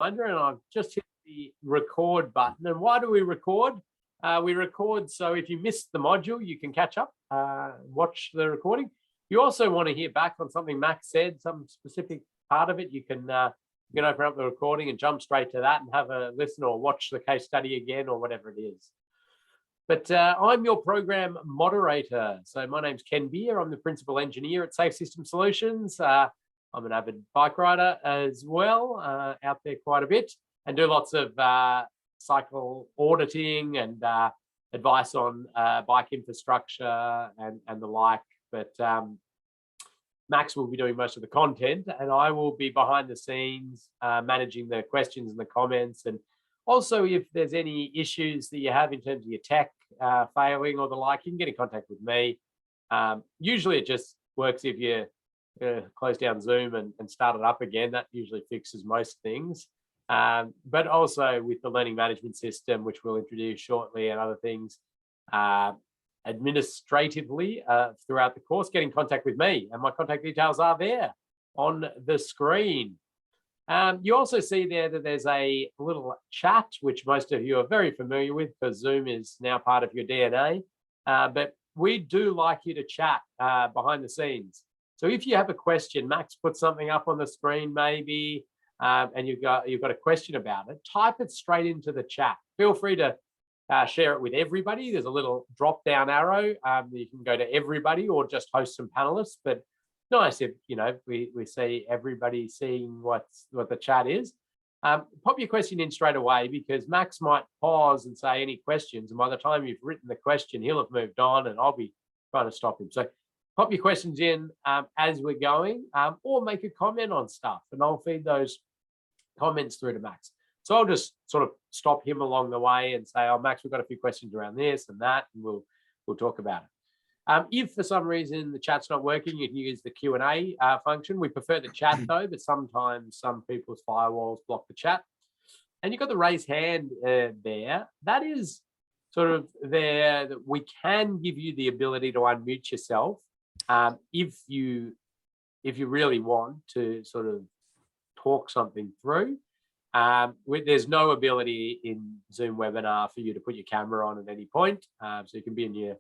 reminder, and I've just hit the record button. And why do we record? We record so if you missed the module, you can catch up, watch the recording. You also want to hear back on something Max said, some specific part of it. You can open up the recording and jump straight to that and have a listen or watch the case study again or whatever it is. But I'm your program moderator. So my name's Ken Beer. I'm the principal engineer at Safe System Solutions. I'm an avid bike rider as well, out there quite a bit, and do lots of cycle auditing and advice on bike infrastructure and the like. But Max will be doing most of the content, and I will be behind the scenes managing the questions and the comments. And also, if there's any issues that you have in terms of your tech failing or the like, you can get in contact with me. Usually it just works if you close down Zoom and start it up again. That usually fixes most things. But also with the learning management system, which we'll introduce shortly, and other things, administratively throughout the course, get in contact with me, and my contact details are there on the screen. You also see there that there's a little chat, which most of you are very familiar with because Zoom is now part of your DNA. But we do like you to chat behind the scenes. So if you have a question, Max put something up on the screen maybe, and you've got a question about it, type it straight into the chat. Feel free to share it with everybody. There's a little drop down arrow. You can go to everybody or just host some panelists, but nice if we see everybody seeing what the chat is. Pop your question in straight away, because Max might pause and say any questions, and by the time you've written the question, he'll have moved on and I'll be trying to stop him. So pop your questions in as we're going, or make a comment on stuff and I'll feed those comments through to Max. So I'll just sort of stop him along the way and say, oh, Max, we've got a few questions around this and that, and we'll talk about it. If for some reason the chat's not working, you can use the Q&A function. We prefer the chat though, but sometimes some people's firewalls block the chat. And you've got the raise hand there. That is sort of there that we can give you the ability to unmute yourself if you really want to sort of talk something through. There's no ability in Zoom webinar for you to put your camera on at any point. So you can be in your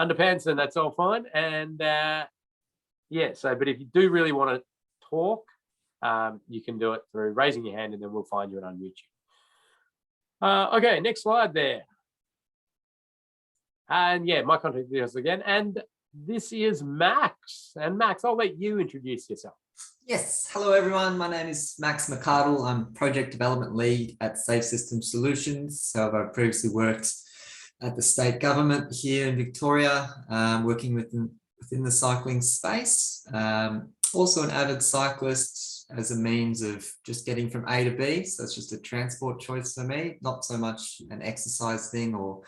underpants and that's all fine. And but if you do really want to talk, you can do it through raising your hand and then we'll find you and unmute you. Okay, next slide there. And yeah, my contact details again. And this is Max. And Max, I'll let you introduce yourself. Yes, hello everyone. My name is Max McArdle. I'm Project Development Lead at Safe System Solutions. So I've previously worked at the state government here in Victoria, working within the cycling space. Also an avid cyclist as a means of just getting from A to B. So it's just a transport choice for me, not so much an exercise thing or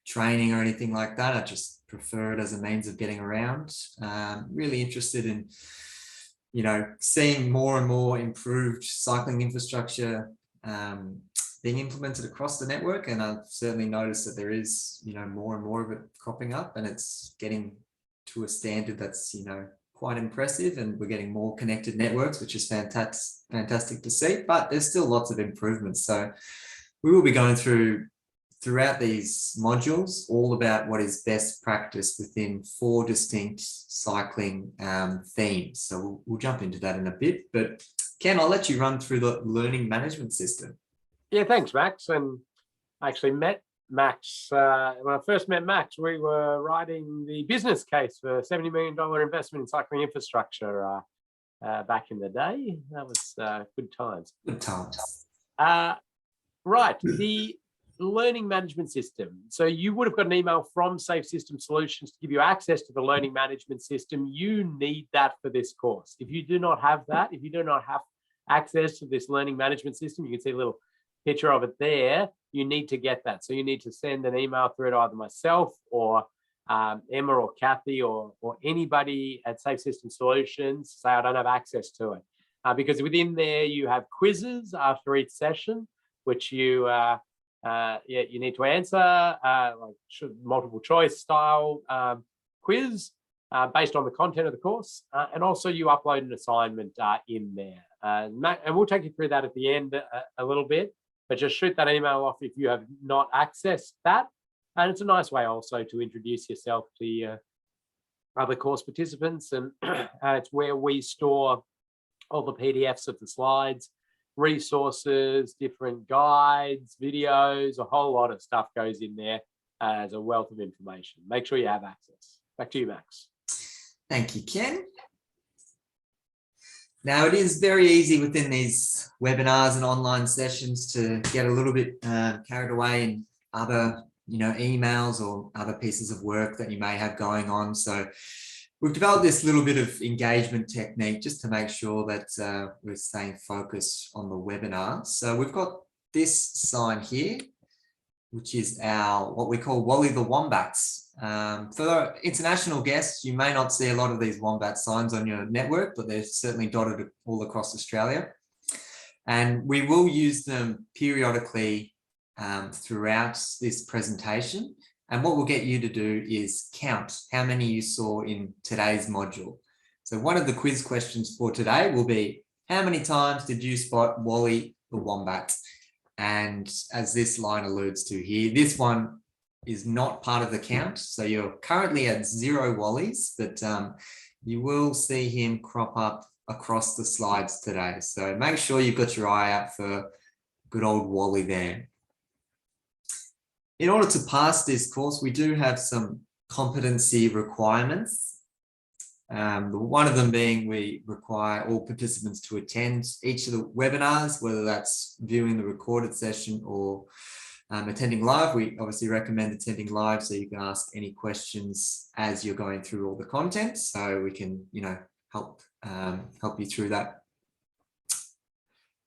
training or anything like that. I just prefer it as a means of getting around. Really interested in seeing more and more improved cycling infrastructure being implemented across the network. And I've certainly noticed that there is, more and more of it cropping up, and it's getting to a standard that's, quite impressive, and we're getting more connected networks, which is fantastic to see, but there's still lots of improvements. So we will be going throughout these modules all about what is best practice within 4 distinct cycling themes. So we'll jump into that in a bit, but Ken, I'll let you run through the learning management system. Yeah, thanks, Max. And I actually met Max. When I first met Max, we were writing the business case for a $70 million investment in cycling infrastructure back in the day. That was good times. Good times. Right, the learning management system. So you would have got an email from Safe System Solutions to give you access to the learning management system. You need that for this course. If you do not have that, if you do not have access to this learning management system, you can see a little picture of it there. You need to get that. So you need to send an email through to either myself or Emma or Kathy or anybody at Safe System Solutions. Say I don't have access to it, because within there you have quizzes after each session, which you need to answer, like multiple choice style quiz based on the content of the course, and also you upload an assignment in there. And we'll take you through that at the end a little bit, but just shoot that email off if you have not accessed that. And it's a nice way also to introduce yourself to your other course participants. And it's where we store all the PDFs of the slides, resources, different guides, videos, a whole lot of stuff goes in there as a wealth of information. Make sure you have access. Back to you, Max. Thank you, Ken. Now, it is very easy within these webinars and online sessions to get a little bit carried away in other, emails or other pieces of work that you may have going on. So we've developed this little bit of engagement technique just to make sure that we're staying focused on the webinar. So we've got this sign here, which is what we call Wally the Wombats. For international guests, you may not see a lot of these wombat signs on your network, but they're certainly dotted all across Australia. And we will use them periodically throughout this presentation. And what we'll get you to do is count how many you saw in today's module. So one of the quiz questions for today will be, how many times did you spot Wally the Wombat? And as this line alludes to here, this one is not part of the count. So you're currently at 0 Wallies, but you will see him crop up across the slides today. So make sure you've got your eye out for good old Wally there. In order to pass this course, we do have some competency requirements. One of them being we require all participants to attend each of the webinars, whether that's viewing the recorded session or attending live. We obviously recommend attending live so you can ask any questions as you're going through all the content, so we can, help you through that.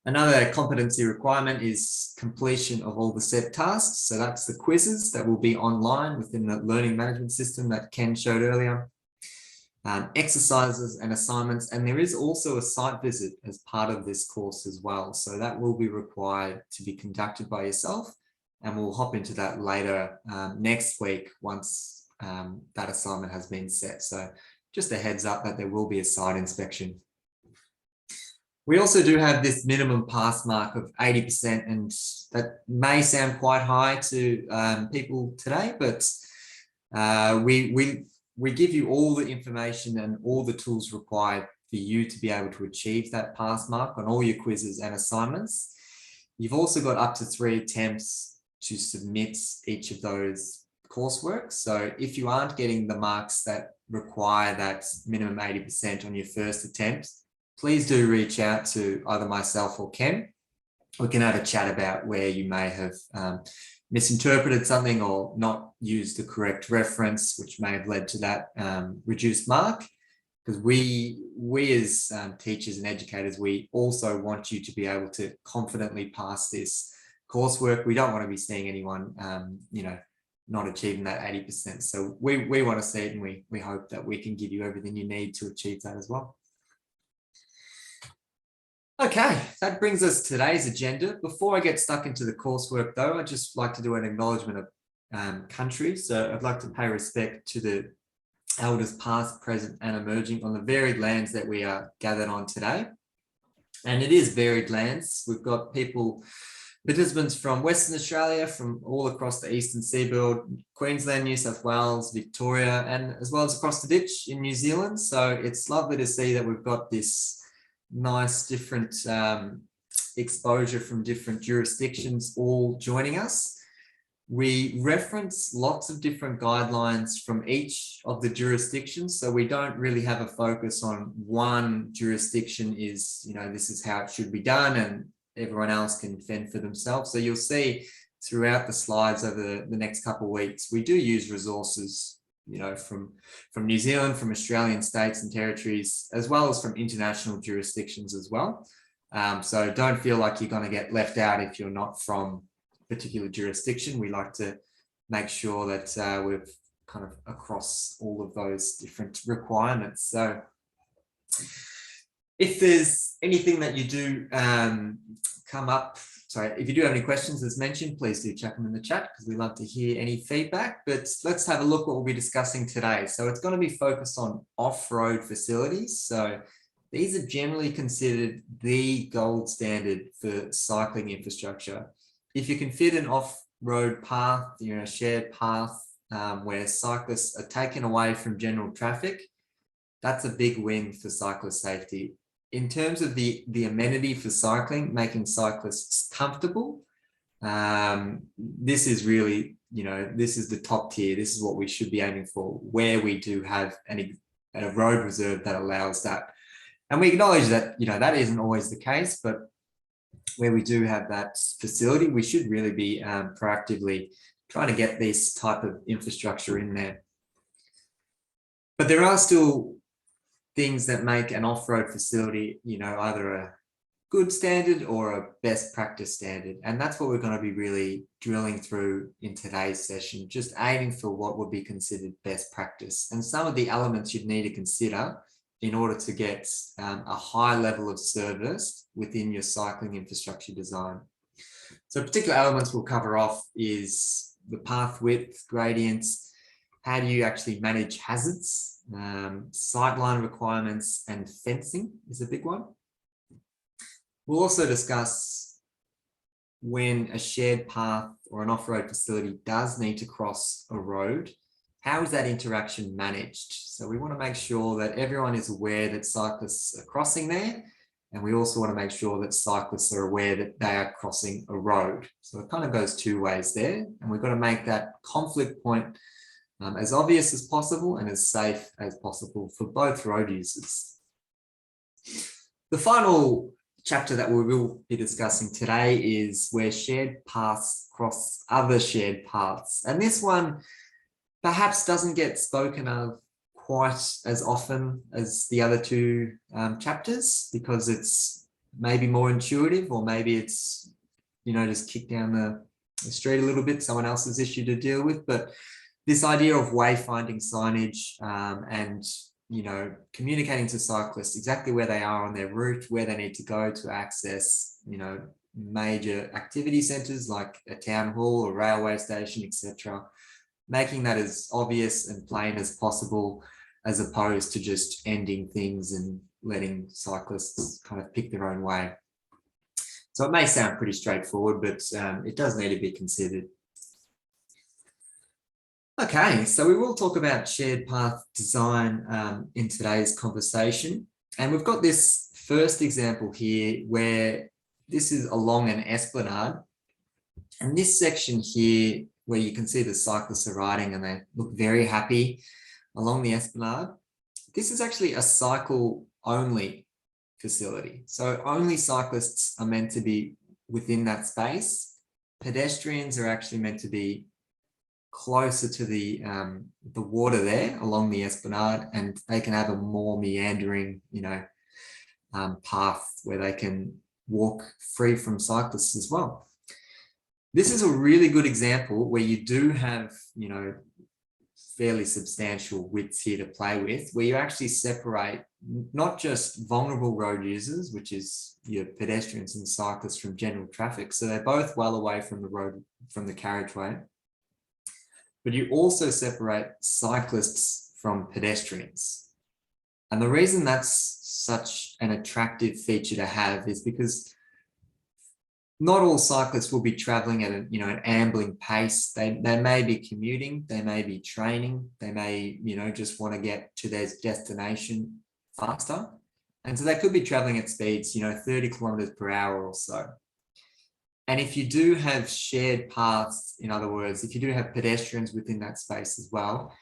Another competency requirement is completion of all the set tasks. So that's the quizzes that will be online within the learning management system that Ken showed earlier. Exercises and assignments, and there is also a site visit as part of this course as well. So that will be required to be conducted by yourself, and we'll hop into that later next week once that assignment has been set. So just a heads up that there will be a site inspection. We also do have this minimum pass mark of 80%, and that may sound quite high to people today, but we give you all the information and all the tools required for you to be able to achieve that pass mark on all your quizzes and assignments. You've also got up to 3 attempts to submit each of those coursework. So if you aren't getting the marks that require that minimum 80% on your first attempt, please do reach out to either myself or Ken. We can have a chat about where you may have misinterpreted something or not used the correct reference, which may have led to that reduced mark. Because we as teachers and educators, we also want you to be able to confidently pass this coursework. We don't want to be seeing anyone, not achieving that 80%. So we want to see it, and we hope that we can give you everything you need to achieve that as well. Okay, that brings us to today's agenda. Before I get stuck into the coursework though, I'd just like to do an acknowledgement of country. So I'd like to pay respect to the elders past, present and emerging on the varied lands that we are gathered on today. And it is varied lands. We've got participants from Western Australia, from all across the eastern seaboard, Queensland, New South Wales, Victoria, and as well as across the ditch in New Zealand. So it's lovely to see that we've got this nice different exposure from different jurisdictions all joining us. We reference lots of different guidelines from each of the jurisdictions, so we don't really have a focus on one jurisdiction is, this is how it should be done, and everyone else can fend for themselves. So you'll see throughout the slides over the next couple of weeks, we do use resources from New Zealand, from Australian states and territories, as well as from international jurisdictions as well. So don't feel like you're going to get left out if you're not from a particular jurisdiction. We like to make sure that we're kind of across all of those different requirements. So if there's anything that you do if you do have any questions, as mentioned, please do chuck them in the chat because we love to hear any feedback. But let's have a look what we'll be discussing today. So it's going to be focused on off-road facilities. So these are generally considered the gold standard for cycling infrastructure. If you can fit an off-road path, a shared path where cyclists are taken away from general traffic, that's a big win for cyclist safety. In terms of the amenity for cycling, making cyclists comfortable, this is really, this is the top tier. This is what we should be aiming for, where we do have a road reserve that allows that. And we acknowledge that, that isn't always the case, but where we do have that facility, we should really be proactively trying to get this type of infrastructure in there. But there are still things that make an off-road facility, either a good standard or a best practice standard. And that's what we're going to be really drilling through in today's session, just aiming for what would be considered best practice and some of the elements you'd need to consider in order to get a high level of service within your cycling infrastructure design. So particular elements we'll cover off is the path width, gradients, how do you actually manage hazards, sightline requirements, and fencing is a big one. We'll also discuss when a shared path or an off-road facility does need to cross a road, how is that interaction managed? So we want to make sure that everyone is aware that cyclists are crossing there. And we also want to make sure that cyclists are aware that they are crossing a road. So it kind of goes two ways there. And we've got to make that conflict point as obvious as possible and as safe as possible for both road users. The final chapter that we will be discussing today is where shared paths cross other shared paths. And this one perhaps doesn't get spoken of quite as often as the other two chapters because it's maybe more intuitive, or maybe it's, just kick down the street a little bit, someone else's issue to deal with. But this idea of wayfinding signage and, communicating to cyclists exactly where they are on their route, where they need to go to access, major activity centres like a town hall, a railway station, etc. Making that as obvious and plain as possible, as opposed to just ending things and letting cyclists kind of pick their own way. So it may sound pretty straightforward, but it does need to be considered. Okay, so we will talk about shared path design in today's conversation. And we've got this first example here where this is along an esplanade. And this section here, where you can see the cyclists are riding and they look very happy along the esplanade, this is actually a cycle-only facility. So only cyclists are meant to be within that space. Pedestrians are actually meant to be closer to the water there along the esplanade, and they can have a more meandering, path where they can walk free from cyclists as well. This is a really good example where you do have, fairly substantial widths here to play with, where you actually separate not just vulnerable road users, which is your pedestrians and cyclists, from general traffic. So they're both well away from the road, from the carriageway. But you also separate cyclists from pedestrians. And the reason that's such an attractive feature to have is because not all cyclists will be traveling at an ambling pace. They may be commuting, they may be training, they may, just want to get to their destination faster. And so they could be traveling at speeds, 30 kilometers per hour or so. And if you do have shared paths, in other words, if you do have pedestrians within that space as well,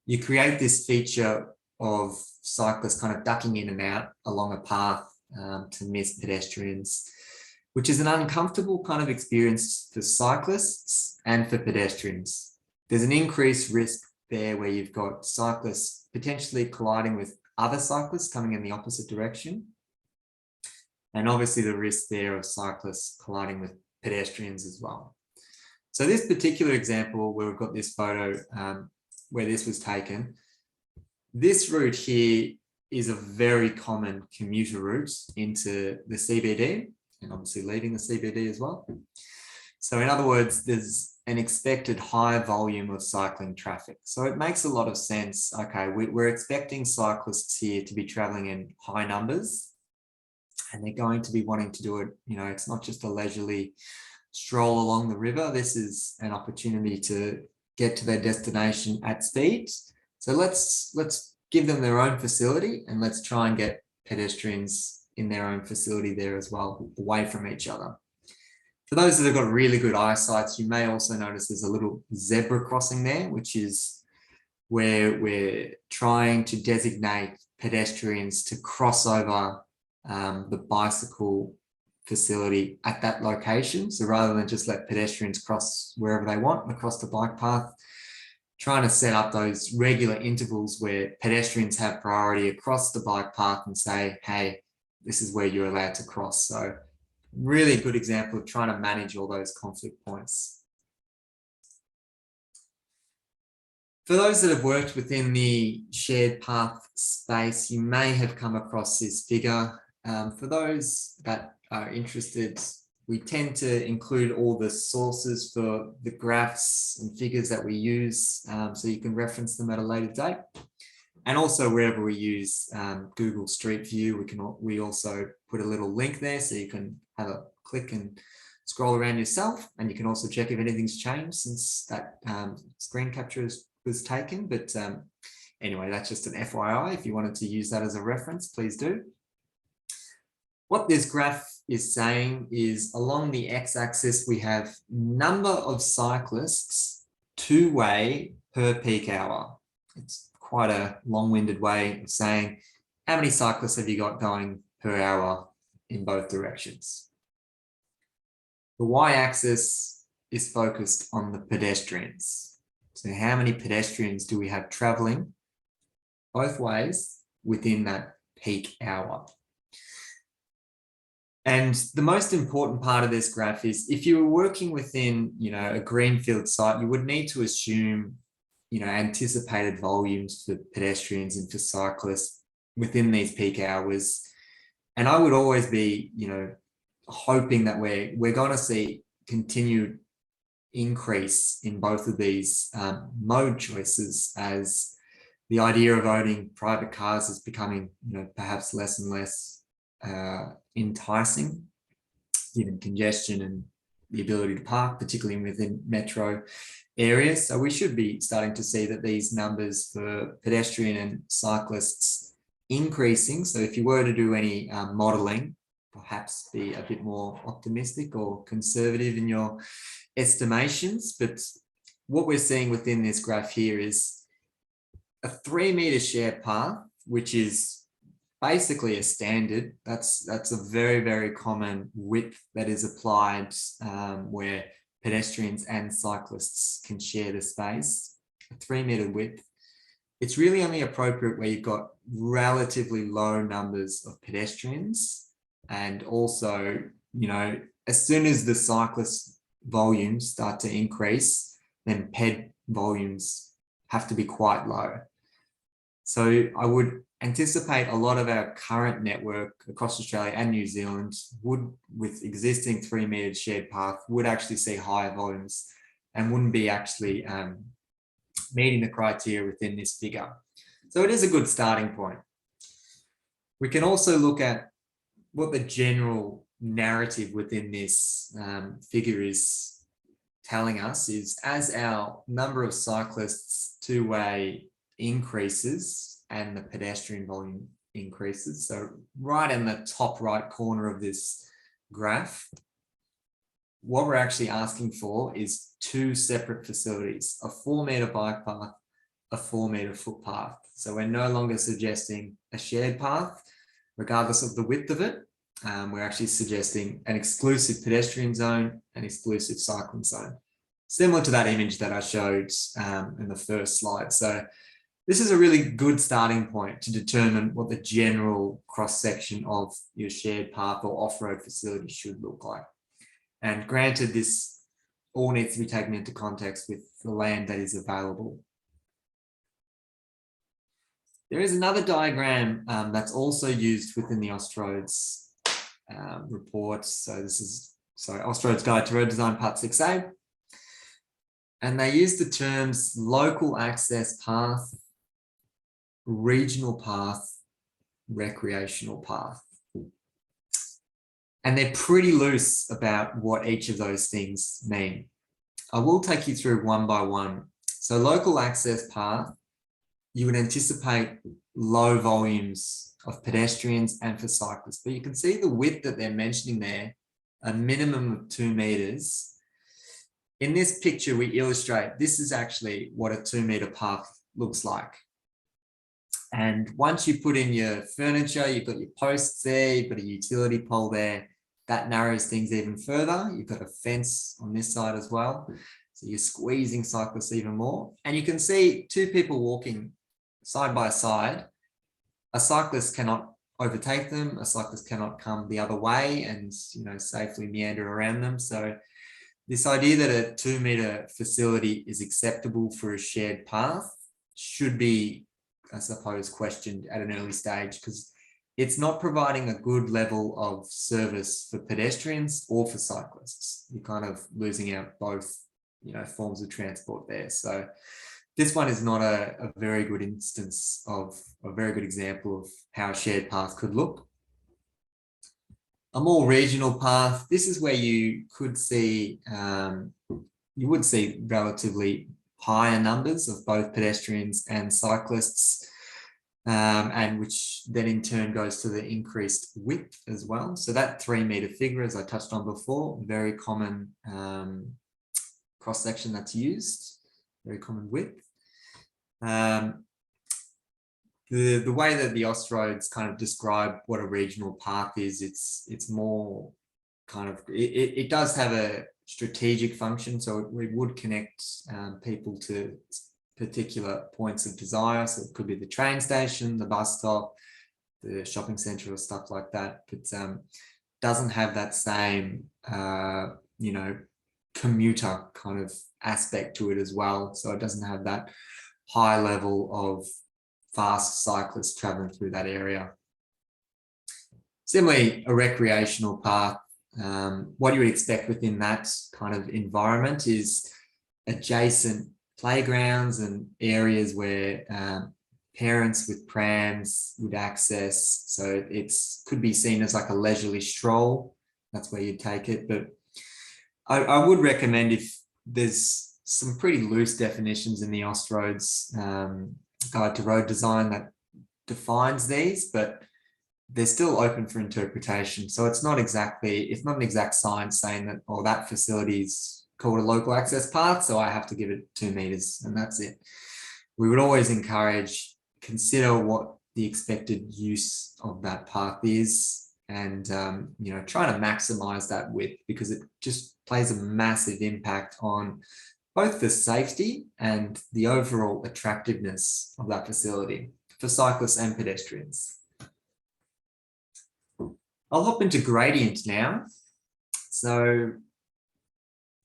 you create this feature of cyclists kind of ducking in and out along a path to miss pedestrians, which is an uncomfortable kind of experience for cyclists and for pedestrians. There's an increased risk there where you've got cyclists potentially colliding with other cyclists coming in the opposite direction. And obviously the risk there of cyclists colliding with pedestrians as well. So this particular example where we've got this photo where this was taken, this route here is a very common commuter route into the CBD, and obviously leaving the CBD as well. So in other words, there's an expected high volume of cycling traffic. So it makes a lot of sense. Okay, we're expecting cyclists here to be traveling in high numbers, and they're going to be wanting to do it. It's not just a leisurely stroll along the river. This is an opportunity to get to their destination at speed. So let's give them their own facility, and let's try and get pedestrians in their own facility there as well, away from each other. For those that have got really good eyesight, you may also notice there's a little zebra crossing there, which is where we're trying to designate pedestrians to cross over the bicycle facility at that location. So rather than just let pedestrians cross wherever they want across the bike path, trying to set up those regular intervals where pedestrians have priority across the bike path and say, hey, this is where you're allowed to cross. So really good example of trying to manage all those conflict points. For those that have worked within the shared path space, you may have come across this figure. For those that are interested, we tend to include all the sources for the graphs and figures that we use, so you can reference them at a later date. And also wherever we use Google Street View, we also put a little link there so you can have a click and scroll around yourself, and you can also check if anything's changed since that screen capture was taken. But anyway, that's just an FYI. If you wanted to use that as a reference, please do. What this graph is saying is along the x-axis, we have number of cyclists two-way per peak hour. It's quite a long-winded way of saying how many cyclists have you got going per hour in both directions. The y-axis is focused on the pedestrians. So how many pedestrians do we have traveling both ways within that peak hour? And the most important part of this graph is if you were working within, a greenfield site, you would need to assume, anticipated volumes for pedestrians and for cyclists within these peak hours. And I would always be, hoping that we're going to see continued increase in both of these mode choices, as the idea of owning private cars is becoming, perhaps less and less enticing, given congestion and the ability to park, particularly within metro areas. So we should be starting to see that these numbers for pedestrian and cyclists increasing. So if you were to do any modeling, perhaps be a bit more optimistic or conservative in your estimations. But what we're seeing within this graph here is a 3 meter shared path, which is basically a standard. That's a very, very common width that is applied where pedestrians and cyclists can share the space, a 3 meter width. It's really only appropriate where you've got relatively low numbers of pedestrians, and also, as soon as the cyclist volumes start to increase, then ped volumes have to be quite low. So I would anticipate a lot of our current network across Australia and New Zealand would, with existing 3 meter shared path, would actually see higher volumes and wouldn't be actually meeting the criteria within this figure. So it is a good starting point. We can also look at what the general narrative within this figure is telling us is, as our number of cyclists two-way increases and the pedestrian volume increases. So right in the top right corner of this graph, what we're actually asking for is two separate facilities, a 4 meter bike path, a 4 meter footpath. So we're no longer suggesting a shared path, regardless of the width of it. We're actually suggesting an exclusive pedestrian zone and exclusive cycling zone, similar to that image that I showed in the first slide. So this is a really good starting point to determine what the general cross-section of your shared path or off-road facility should look like. And granted, this all needs to be taken into context with the land that is available. There is another diagram that's also used within the Austroads report. So this is, Austroads Guide to Road Design Part 6A. And they use the terms local access path, regional path, recreational path. And they're pretty loose about what each of those things mean. I will take you through one by one. So local access path, you would anticipate low volumes of pedestrians and for cyclists, but you can see the width that they're mentioning there, a minimum of 2 meters. In this picture, we illustrate this is actually what a 2 meter path looks like. And once you put in your furniture, you've got your posts there, you've got a utility pole there, that narrows things even further. You've got a fence on this side as well. So you're squeezing cyclists even more. And you can see 2 people walking side by side. A cyclist cannot overtake them. A cyclist cannot come the other way and, you know, safely meander around them. So this idea that a 2 meter facility is acceptable for a shared path should be, I suppose, questioned at an early stage, because it's not providing a good level of service for pedestrians or for cyclists. You're kind of losing out both, you know, forms of transport there. So this one is not a very good instance of a very good example of how a shared path could look. A more regional path, this is where you could see, you would see relatively higher numbers of both pedestrians and cyclists, and which then in turn goes to the increased width as well. So that 3 meter figure, as I touched on before, very common cross section that's used, very common width. The way that the Austroads kind of describe what a regional path is, it's more kind of, it does have a strategic function. So it would connect people to particular points of desire. So it could be the train station, the bus stop, the shopping center or stuff like that, but doesn't have that same, you know, commuter kind of aspect to it as well. So it doesn't have that high level of fast cyclists traveling through that area. Similarly, a recreational path, what you would expect within that kind of environment is adjacent playgrounds and areas where parents with prams would access. So it's could be seen as like a leisurely stroll. That's where you'd take it. But I would recommend, if there's some pretty loose definitions in the Austroads Guide to Road Design that defines these, but they're still open for interpretation. So it's not an exact science saying that, oh, that facility is called a local access path, so I have to give it 2 meters and that's it. We would always encourage, consider what the expected use of that path is, and you know, try to maximize that width, because it just plays a massive impact on both the safety and the overall attractiveness of that facility for cyclists and pedestrians. I'll hop into gradient now. So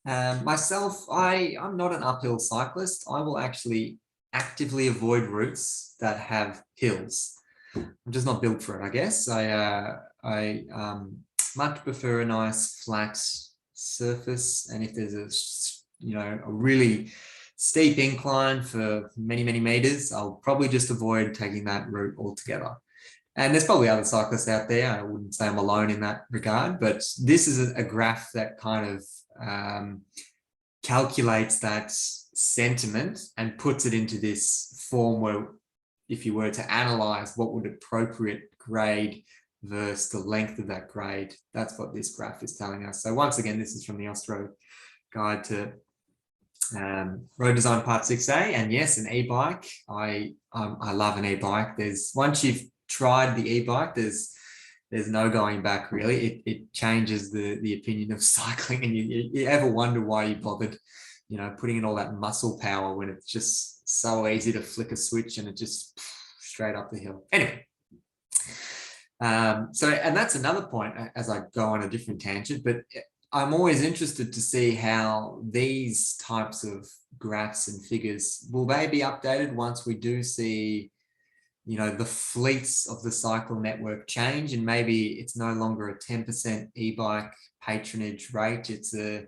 myself, I'm not an uphill cyclist. I will actually actively avoid routes that have hills. I'm just not built for it, I guess. I much prefer a nice flat surface, and if there's a really steep incline for many meters, I'll probably just avoid taking that route altogether. And there's probably other cyclists out there. I wouldn't say I'm alone in that regard, but this is a graph that kind of calculates that sentiment and puts it into this form where, if you were to analyze what would appropriate grade versus the length of that grade, that's what this graph is telling us. So once again, this is from the Austroad Guide to Road Design Part 6A. And yes, an e-bike. I love an e-bike. Once you've tried the e-bike, there's no going back, really. It changes the opinion of cycling, and you ever wonder why you bothered, you know, putting in all that muscle power when it's just so easy to flick a switch and it just straight up the hill. Anyway, so, and that's another point as I go on a different tangent, but I'm always interested to see how these types of graphs and figures, will they be updated once we do see, you know, the fleets of the cycle network change, and maybe it's no longer a 10% e-bike patronage rate, it's a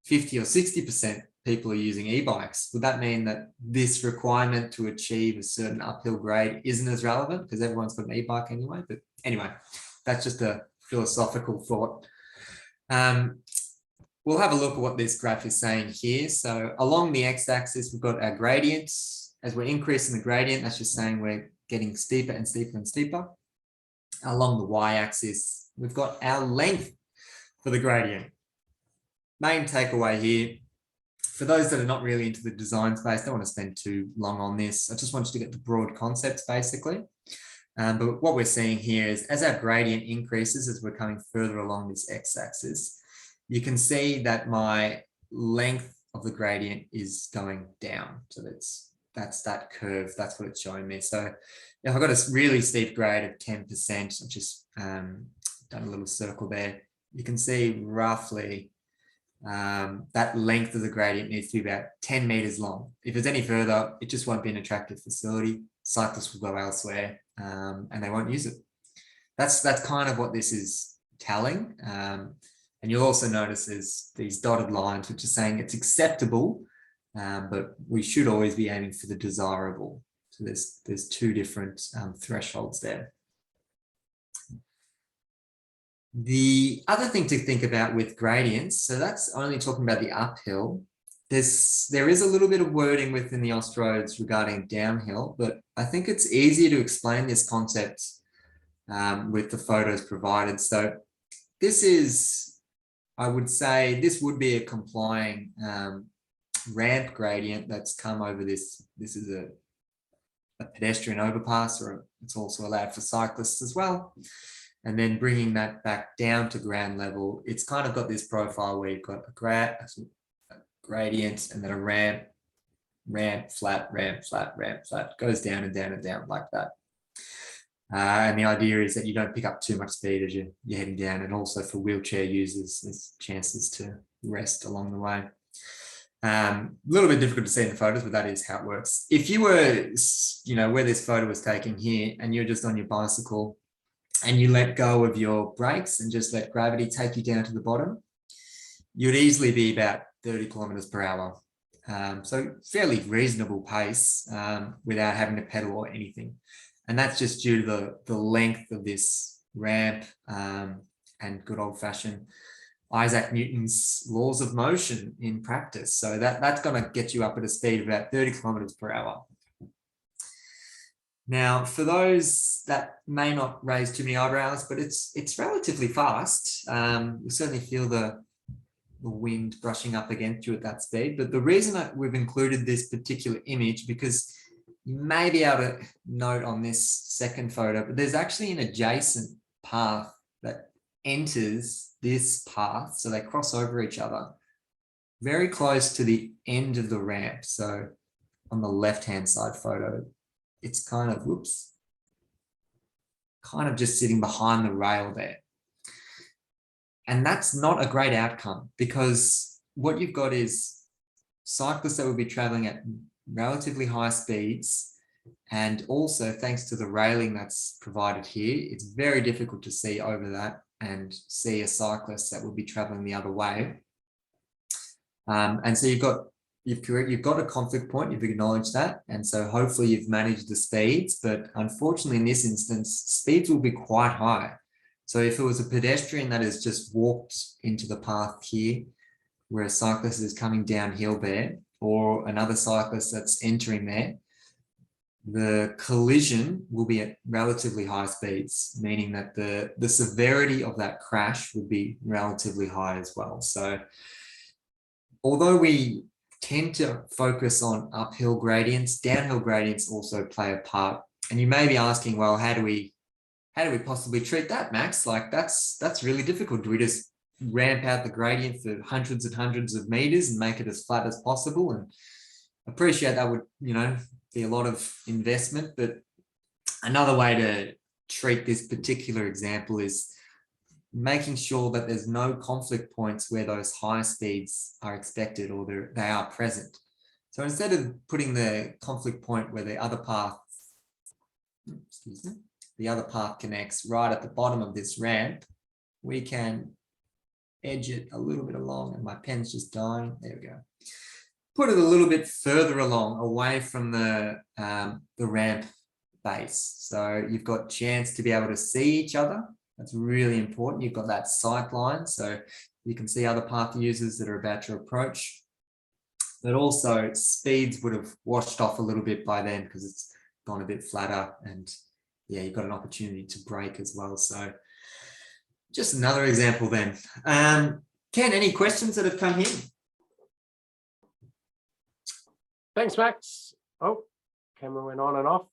50 or 60% people are using e-bikes. Would that mean that this requirement to achieve a certain uphill grade isn't as relevant because everyone's got an e-bike anyway? But anyway, that's just a philosophical thought. We'll have a look at what this graph is saying here. So along the x-axis, we've got our gradients. As we're increasing the gradient, that's just saying we're getting steeper and steeper and steeper. Along the y-axis, we've got our length for the gradient. Main takeaway here, for those that are not really into the design space, don't want to spend too long on this. I just want you to get the broad concepts basically. But what we're seeing here is as our gradient increases, as we're coming further along this x-axis, you can see that my length of the gradient is going down. So that's that curve. That's what it's showing me. So if I've got a really steep grade of 10%, I've just done a little circle there. You can see roughly that length of the gradient needs to be about 10 meters long. If it's any further, it just won't be an attractive facility. Cyclists will go elsewhere and they won't use it. That's kind of what this is telling. And you'll also notice there's these dotted lines, which are saying it's acceptable, but we should always be aiming for the desirable. So there's two different thresholds there. The other thing to think about with gradients, so that's only talking about the uphill. There is a little bit of wording within the Austroads regarding downhill, but I think it's easier to explain this concept with the photos provided. So this is, I would say, this would be a complying ramp gradient that's come over this. This is a pedestrian overpass, or it's also allowed for cyclists as well. And then bringing that back down to ground level, it's kind of got this profile where you've got a gradient and then a ramp, flat, goes down and down and down like that. And the idea is that you don't pick up too much speed as you're heading down, and also for wheelchair users, there's chances to rest along the way. A little bit difficult to see in the photos, but that is how it works. If you were, where this photo was taken here, and you're just on your bicycle and you let go of your brakes and just let gravity take you down to the bottom, you'd easily be about 30 kilometers per hour. So fairly reasonable pace without having to pedal or anything. And that's just due to the length of this ramp and good old fashioned Isaac Newton's laws of motion in practice. So that's going to get you up at a speed of about 30 kilometers per hour. Now, for those that may not raise too many eyebrows, but it's relatively fast. You certainly feel the wind brushing up against you at that speed. But the reason that we've included this particular image, because you may be able to note on this second photo, but there's actually an adjacent path that enters this path. So they cross over each other very close to the end of the ramp. So on the left-hand side photo, it's kind of, kind of just sitting behind the rail there. And that's not a great outcome, because what you've got is cyclists that will be traveling at relatively high speeds. And also, thanks to the railing that's provided here, it's very difficult to see over that and see a cyclist that will be traveling the other way. And so you've got a conflict point, you've acknowledged that. And so hopefully you've managed the speeds, but unfortunately in this instance, speeds will be quite high. So if it was a pedestrian that has just walked into the path here, where a cyclist is coming downhill there, or another cyclist that's entering there, the collision will be at relatively high speeds, meaning that the severity of that crash would be relatively high as well. So although we tend to focus on uphill gradients, downhill gradients also play a part. And you may be asking, well, how do we possibly treat that, Max? Like that's really difficult. Do we just ramp out the gradient for hundreds and hundreds of meters and make it as flat as possible? And appreciate that would, be a lot of investment, but another way to treat this particular example is making sure that there's no conflict points where those high speeds are expected or they are present. So instead of putting the conflict point where the other path connects right at the bottom of this ramp, we can edge it a little bit along, and my pen's just dying. There we go. put it a little bit further along, away from the ramp base. So you've got chance to be able to see each other. That's really important. You've got that sight line, so you can see other path users that are about to approach. But also speeds would have washed off a little bit by then because it's gone a bit flatter, and yeah, you've got an opportunity to brake as well. So just another example then. Ken, any questions that have come in? Thanks, Max. Oh, camera went on and off.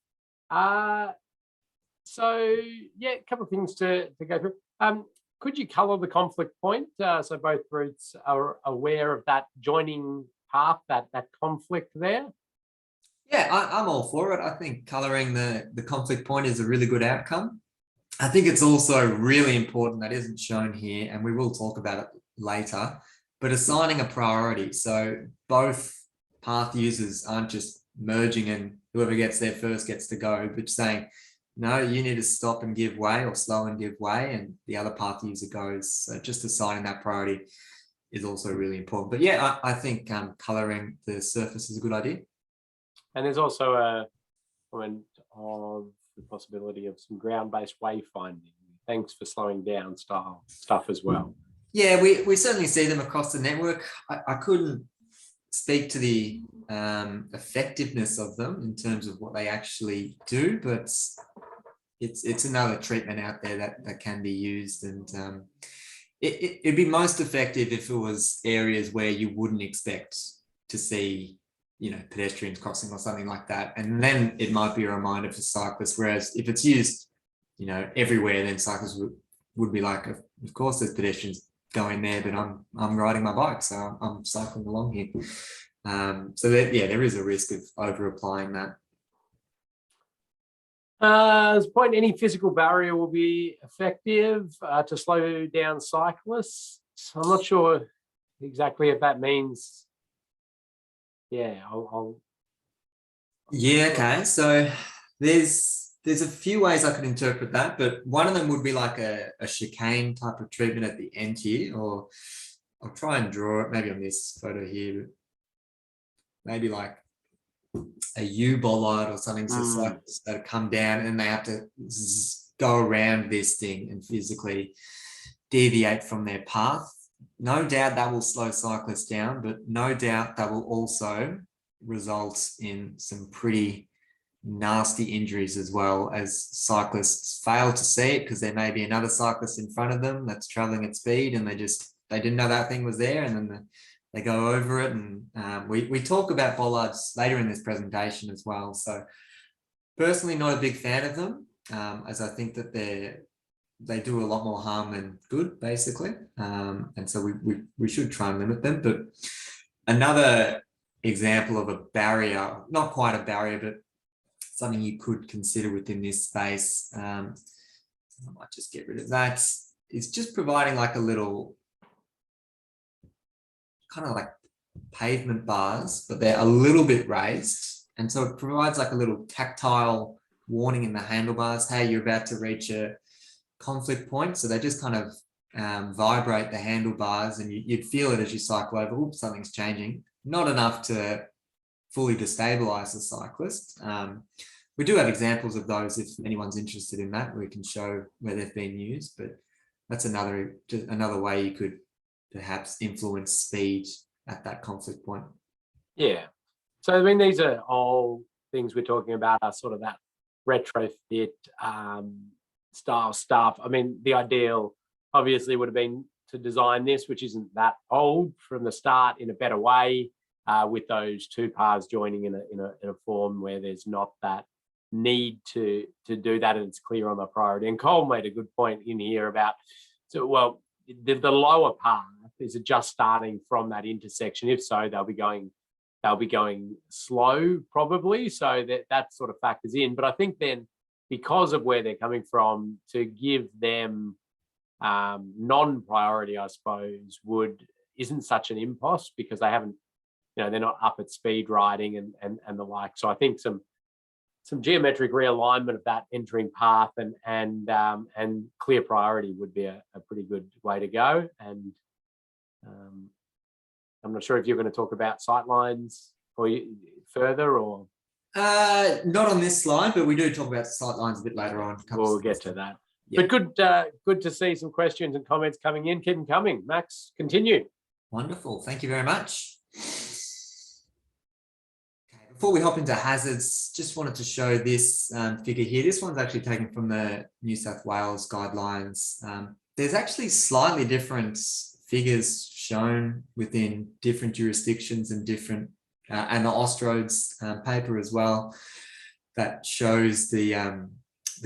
So yeah, a couple of things to go through. Could you color the conflict point so both routes are aware of that joining path, that conflict there? Yeah, I'm all for it. I think coloring the conflict point is a really good outcome. I think it's also really important, that isn't shown here, and we will talk about it later, but assigning a priority. So both path users aren't just merging and whoever gets there first gets to go, but saying, no, you need to stop and give way, or slow and give way, and the other path user goes. So just assigning that priority is also really important. But yeah, I think coloring the surface is a good idea. And there's also a comment of the possibility of some ground-based wayfinding. Thanks for slowing down style stuff as well. Yeah, we certainly see them across the network. I couldn't speak to the effectiveness of them in terms of what they actually do, but it's another treatment out there that can be used, and it'd be most effective if it was areas where you wouldn't expect to see, you know, pedestrians crossing or something like that, and then it might be a reminder for cyclists. Whereas if it's used, you know, everywhere, then cyclists would be like, of course there's pedestrians going there, but I'm riding my bike, so I'm cycling along here. So that, yeah, there is a risk of over applying that. As a point, any physical barrier will be effective to slow down cyclists. I'm not sure exactly if that means. Yeah, Yeah, okay. So there's a few ways I could interpret that, but one of them would be like a chicane type of treatment at the end here, or I'll try and draw it maybe on this photo here, maybe like a U-bollard or something, so cyclists that come down and they have to go around this thing and physically deviate from their path. No doubt that will slow cyclists down, but no doubt that will also result in some pretty nasty injuries as well, as cyclists fail to see it because there may be another cyclist in front of them that's traveling at speed, and they didn't know that thing was there, and then they go over it. And we talk about bollards later in this presentation as well. So personally, not a big fan of them, as I think that they do a lot more harm than good, basically. And so we should try and limit them. But another example of a barrier, not quite a barrier, but something you could consider within this space, I might just get rid of that, is just providing like a little kind of like pavement bars, but they're a little bit raised. And so it provides like a little tactile warning in the handlebars, hey, you're about to reach a conflict point. So they just kind of vibrate the handlebars, and you'd feel it as you cycle over. Oops, something's changing. Not enough to fully destabilize the cyclist. We do have examples of those if anyone's interested in that. We can show where they've been used, but that's another way you could perhaps influence speed at that conflict point. Yeah. So I mean, these are all things we're talking about are sort of that retrofit style stuff. I mean, the ideal obviously would have been to design this, which isn't that old, from the start in a better way, with those two paths joining in a form where there's not that need to do that, and it's clear on the priority. And Cole made a good point in here about, so well, the lower path is it just starting from that intersection? If so, they'll be going slow probably, so that sort of factors in. But I think then, because of where they're coming from, to give them non-priority, I suppose, isn't such an impost, because they haven't, they're not up at speed riding and the like. So I think some geometric realignment of that entering path and clear priority would be a pretty good way to go. And I'm not sure if you're going to talk about sightlines or further, or Not on this slide, but we do talk about sightlines a bit later on. we'll get to that. Yeah. But good to see some questions and comments coming in. Keep them coming. Max, continue. Wonderful. Thank you very much. Okay, before we hop into hazards, just wanted to show this figure here. This one's actually taken from the New South Wales guidelines. There's actually slightly different figures shown within different jurisdictions and different, and the Austroads paper as well, that shows the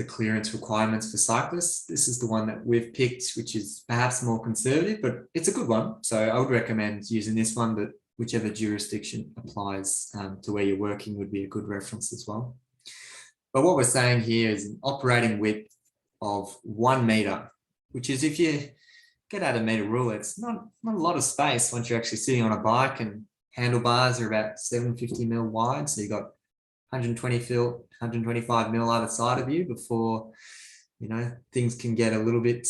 clearance requirements for cyclists. This is the one that we've picked, which is perhaps more conservative, but it's a good one. So I would recommend using this one, but whichever jurisdiction applies to where you're working would be a good reference as well. But what we're saying here is an operating width of 1 meter, which is, if you get out a meter rule, it's not a lot of space once you're actually sitting on a bike, and handlebars are about 750 mil wide. So you've got 125 mil either side of you before, things can get a little bit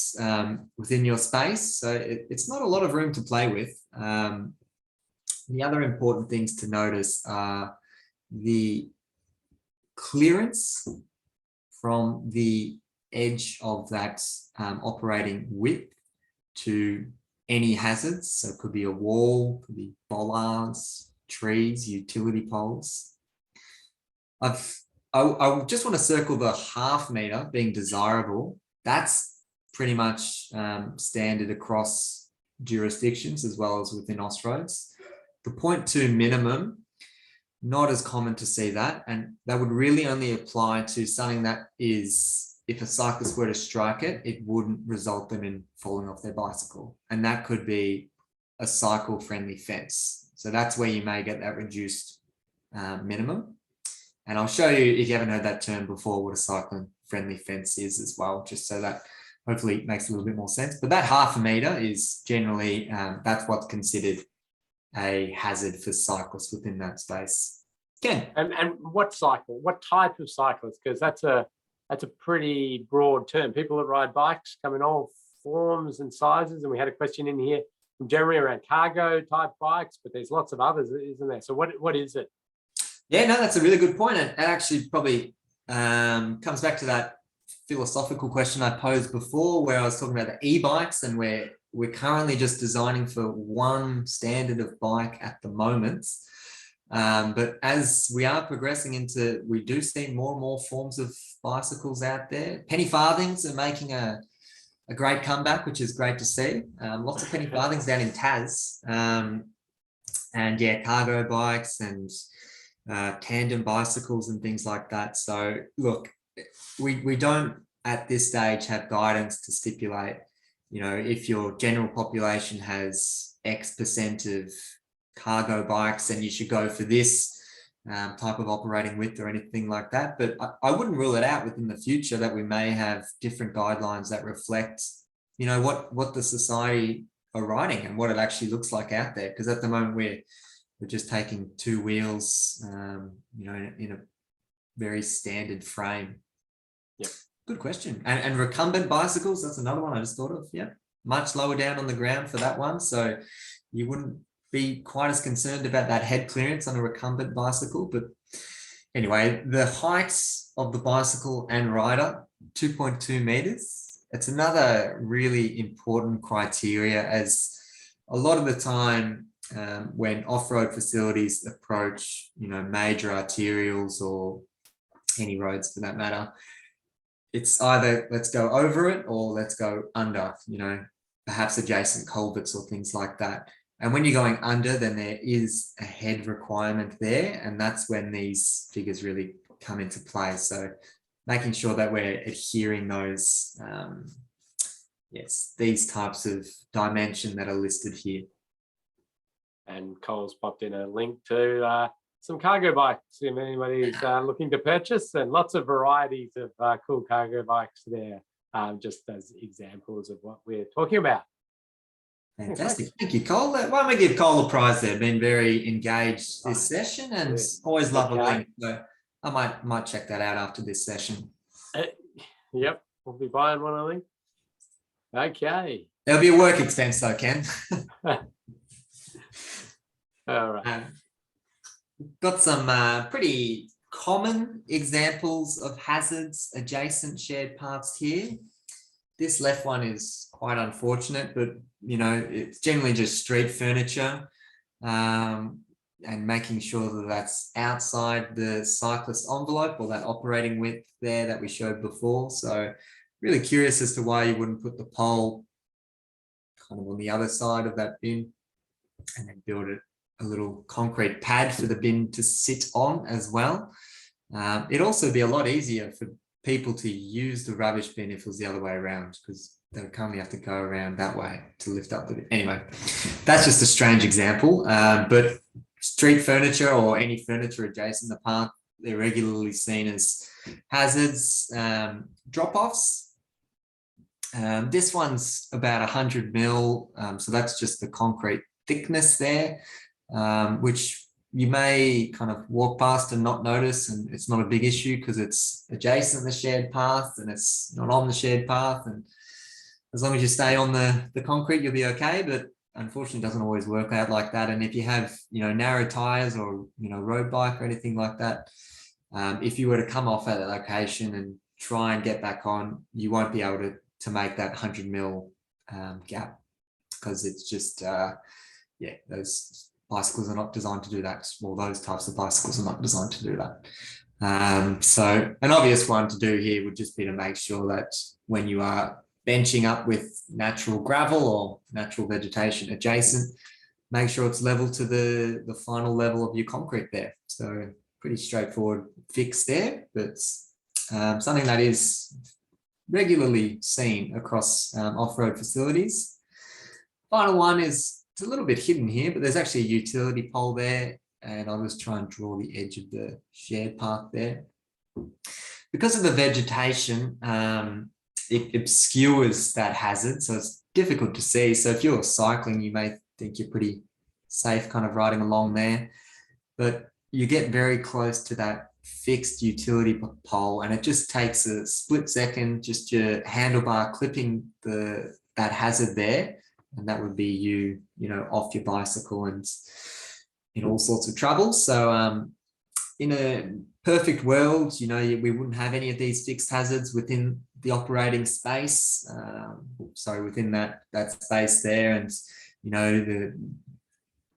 within your space. So it's not a lot of room to play with. The other important things to notice are the clearance from the edge of that operating width to any hazards. So it could be a wall, could be bollards, trees, utility poles. I just want to circle the 0.5 meter being desirable. That's pretty much standard across jurisdictions as well as within Austroads. The 0.2 minimum, not as common to see that, and that would really only apply to something that is, if a cyclist were to strike it, it wouldn't result them in falling off their bicycle, and that could be a cycle-friendly fence. So that's where you may get that reduced minimum. And I'll show you, if you haven't heard that term before, what a cycling-friendly fence is as well, just so that hopefully makes a little bit more sense. But that 0.5 meter is generally, that's what's considered a hazard for cyclists within that space. Ken. And what type of cyclist? Because that's a pretty broad term. People that ride bikes come in all forms and sizes. And we had a question in here from Jeremy around cargo type bikes, but there's lots of others, isn't there? So what is it? Yeah, no, that's a really good point. And it actually probably comes back to that philosophical question I posed before, where I was talking about the e-bikes, and we're currently just designing for one standard of bike at the moment. But as we are progressing into, we do see more and more forms of bicycles out there. Penny farthings are making a great comeback, which is great to see. Lots of penny farthings down in Tas. And yeah, cargo bikes and tandem bicycles and things like that. So look, we don't at this stage have guidance to stipulate, if your general population has X percent of cargo bikes, then you should go for this type of operating width or anything like that. But I wouldn't rule it out within the future that we may have different guidelines that reflect, what the society are riding and what it actually looks like out there. Because at the moment we're just taking 2 wheels, in a very standard frame. Yep. Good question. And recumbent bicycles, that's another one I just thought of. Yeah, much lower down on the ground for that one. So you wouldn't be quite as concerned about that head clearance on a recumbent bicycle. But anyway, the height of the bicycle and rider, 2.2 meters. It's another really important criteria, as a lot of the time when off-road facilities approach, major arterials or any roads for that matter, it's either let's go over it or let's go under, perhaps adjacent culverts or things like that. And when you're going under, then there is a head requirement there. And that's when these figures really come into play. So making sure that we're adhering those, these types of dimension that are listed here. And Cole's popped in a link to some cargo bikes if anybody's looking to purchase, and lots of varieties of cool cargo bikes there, just as examples of what we're talking about. Fantastic. Thank you, Cole. Why don't we give Cole a prize there? Been very engaged this session, and always love a link. So I might check that out after this session. Yep, we'll be buying one, I think. Okay. There'll be a work expense though, Ken. All right. Got some pretty common examples of hazards adjacent shared paths here. This left one is quite unfortunate, but you know, it's generally just street furniture, and making sure that that's outside the cyclist envelope or that operating width there that we showed before. So really curious as to why you wouldn't put the pole kind of on the other side of that bin and then build it a little concrete pad for the bin to sit on as well. It'd also be a lot easier for people to use the rubbish bin if it was the other way around, because they would currently have to go around that way to lift up the bin. Anyway, that's just a strange example, but street furniture or any furniture adjacent to the path, they're regularly seen as hazards. Drop-offs. This one's about 100 mil, so that's just the concrete thickness there, which you may kind of walk past and not notice, and it's not a big issue because it's adjacent to the shared path and it's not on the shared path, and as long as you stay on the concrete, you'll be okay. But unfortunately, it doesn't always work out like that. And if you have, you know, narrow tires or, you know, road bike or anything like that, if you were to come off at that location and try and get back on, you won't be able to make that 100 mil gap, because it's just yeah, those bicycles are not designed to do that. Well, those types of bicycles are not designed to do that. So an obvious one to do here would just be to make sure that when you are benching up with natural gravel or natural vegetation adjacent, make sure it's level to the final level of your concrete there. So pretty straightforward fix there, but something that is regularly seen across off-road facilities. Final one is, it's a little bit hidden here, but there's actually a utility pole there, and I'll just try and draw the edge of the shared path there. Because of the vegetation, it obscures that hazard, so it's difficult to see. So if you're cycling, you may think you're pretty safe kind of riding along there, but you get very close to that fixed utility pole, and it just takes a split second, just your handlebar clipping that hazard there, and that would be you know, off your bicycle and in all sorts of trouble. So in a perfect world, you know, we wouldn't have any of these fixed hazards within the operating space. Sorry, within that space there, and you know,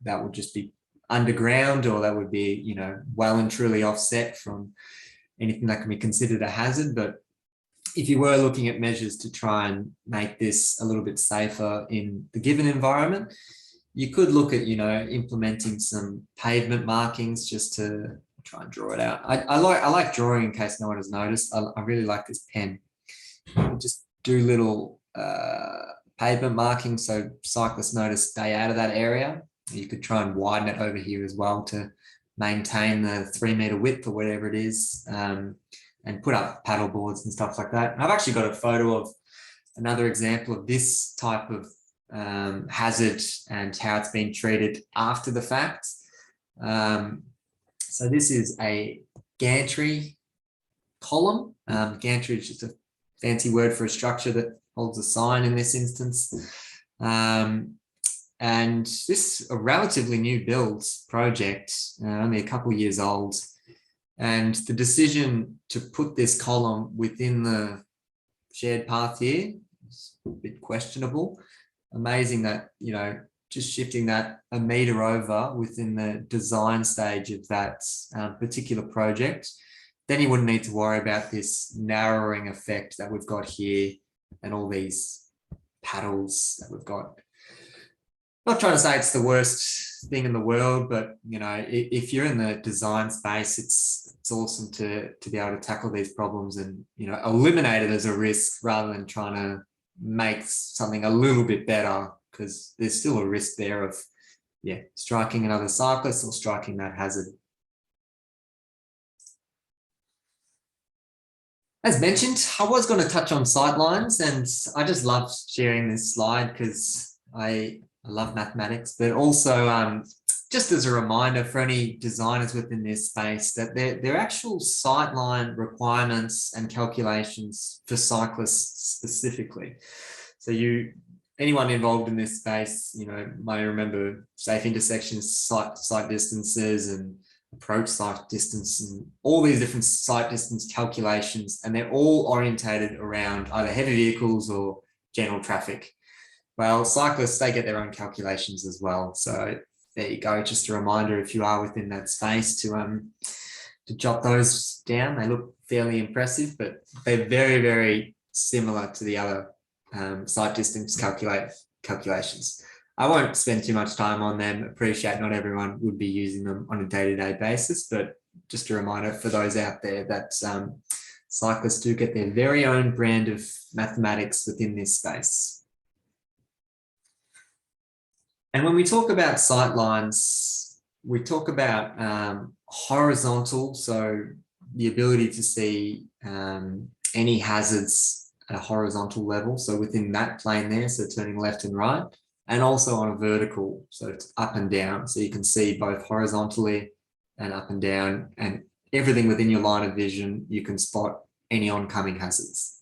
that would just be underground, or that would be, you know, well and truly offset from anything that can be considered a hazard. But if you were looking at measures to try and make this a little bit safer in the given environment, you could look at, you know, implementing some pavement markings just to try and draw it out. I like drawing, in case no one has noticed. I really like this pen. Just do little pavement markings so cyclists know to stay out of that area. You could try and widen it over here as well to maintain the 3 meter width or whatever it is, and put up paddle boards and stuff like that. And I've actually got a photo of another example of this type of hazard and how it's been treated after the fact. So this is a gantry column. Gantry is just a fancy word for a structure that holds a sign in this instance. And this is a relatively new build project, only a couple of years old. And the decision to put this column within the shared path here is a bit questionable. Amazing that, you know, just shifting that a meter over within the design stage of that particular project, then you wouldn't need to worry about this narrowing effect that we've got here and all these paddles that we've got. Not trying to say it's the worst thing in the world, but you know, if you're in the design space, it's awesome to be able to tackle these problems and, you know, eliminate it as a risk rather than trying to make something a little bit better, because there's still a risk there of, yeah, striking another cyclist or striking that hazard. As mentioned, I was going to touch on sightlines, and I just love sharing this slide because I love mathematics, but also just as a reminder for any designers within this space that there are actual sightline requirements and calculations for cyclists specifically. So you anyone involved in this space, may remember safe intersections, sight distances, and approach sight distance, and all these different sight distance calculations, and they're all orientated around either heavy vehicles or general traffic. Well, cyclists, they get their own calculations as well. So there you go. Just a reminder, if you are within that space, to jot those down. They look fairly impressive, but they're very, very similar to the other sight distance calculations. I won't spend too much time on them. Appreciate not everyone would be using them on a day-to-day basis, but just a reminder for those out there that cyclists do get their very own brand of mathematics within this space. And when we talk about sight lines, we talk about horizontal, so the ability to see any hazards at a horizontal level, so within that plane there, so turning left and right, and also on a vertical, so it's up and down, so you can see both horizontally and up and down, and everything within your line of vision, you can spot any oncoming hazards.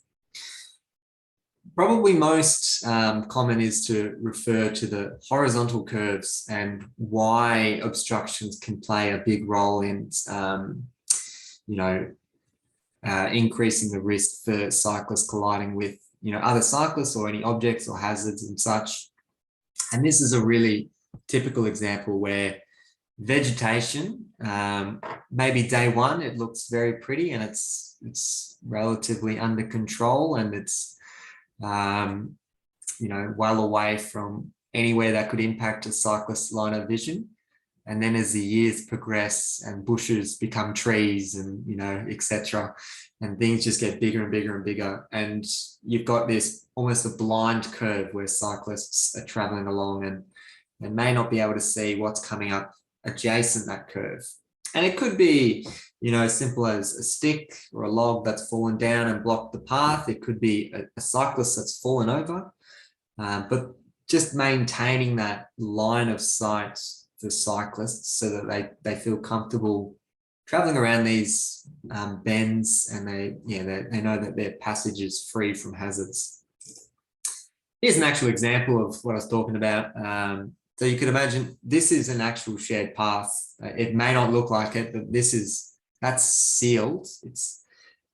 Probably most common is to refer to the horizontal curves and why obstructions can play a big role in, increasing the risk for cyclists colliding with, other cyclists or any objects or hazards and such. And this is a really typical example where vegetation, maybe day one, it looks very pretty and it's relatively under control, and it's well away from anywhere that could impact a cyclist's line of vision. And then as the years progress and bushes become trees and, etc., and things just get bigger and bigger and bigger, and you've got this almost a blind curve where cyclists are traveling along and they may not be able to see what's coming up adjacent that curve. And it could be, as simple as a stick or a log that's fallen down and blocked the path. It could be a cyclist that's fallen over, but just maintaining that line of sight for cyclists so that they feel comfortable traveling around these bends, and they know that their passage is free from hazards. Here's an actual example of what I was talking about. So you could imagine this is an actual shared path. It may not look like it, but that's sealed. It's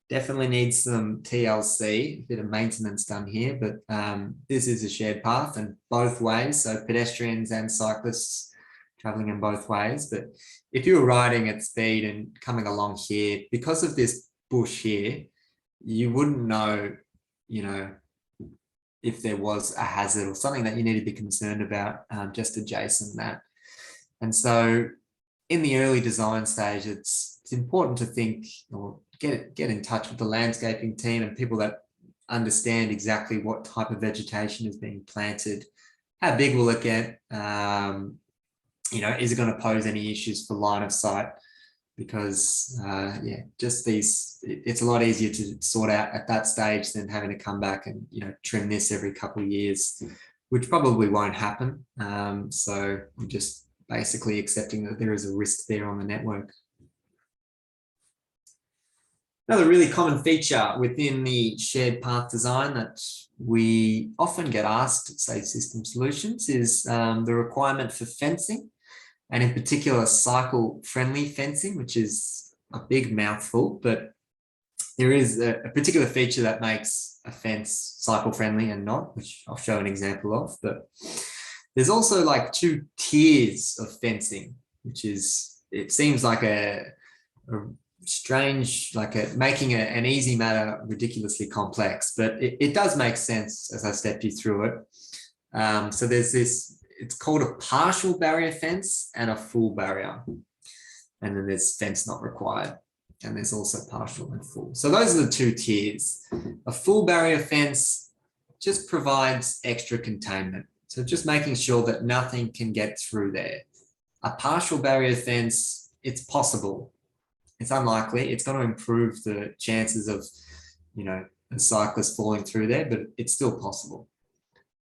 definitely needs some TLC, a bit of maintenance done here, but this is a shared path and both ways. So pedestrians and cyclists traveling in both ways. But if you were riding at speed and coming along here, because of this bush here, you wouldn't know, if there was a hazard or something that you need to be concerned about just adjacent that. And so in the early design stage, it's important to think or get in touch with the landscaping team and people that understand exactly what type of vegetation is being planted. How big will it get? Is it going to pose any issues for line of sight? Because it's a lot easier to sort out at that stage than having to come back and trim this every couple of years, which probably won't happen. So we're just basically accepting that there is a risk there on the network. Another really common feature within the shared path design that we often get asked at Safe System Solutions is the requirement for fencing, and in particular cycle-friendly fencing, which is a big mouthful, but there is a particular feature that makes a fence cycle-friendly and not, which I'll show an example of. But there's also like two tiers of fencing, which is, it seems like a strange, making an easy matter ridiculously complex, but it does make sense as I stepped you through it. So there's this, it's called a partial barrier fence and a full barrier. And then there's fence not required. And there's also partial and full. So those are the two tiers. A full barrier fence just provides extra containment. So just making sure that nothing can get through there. A partial barrier fence, it's possible. It's unlikely. It's going to improve the chances of, a cyclist falling through there, but it's still possible.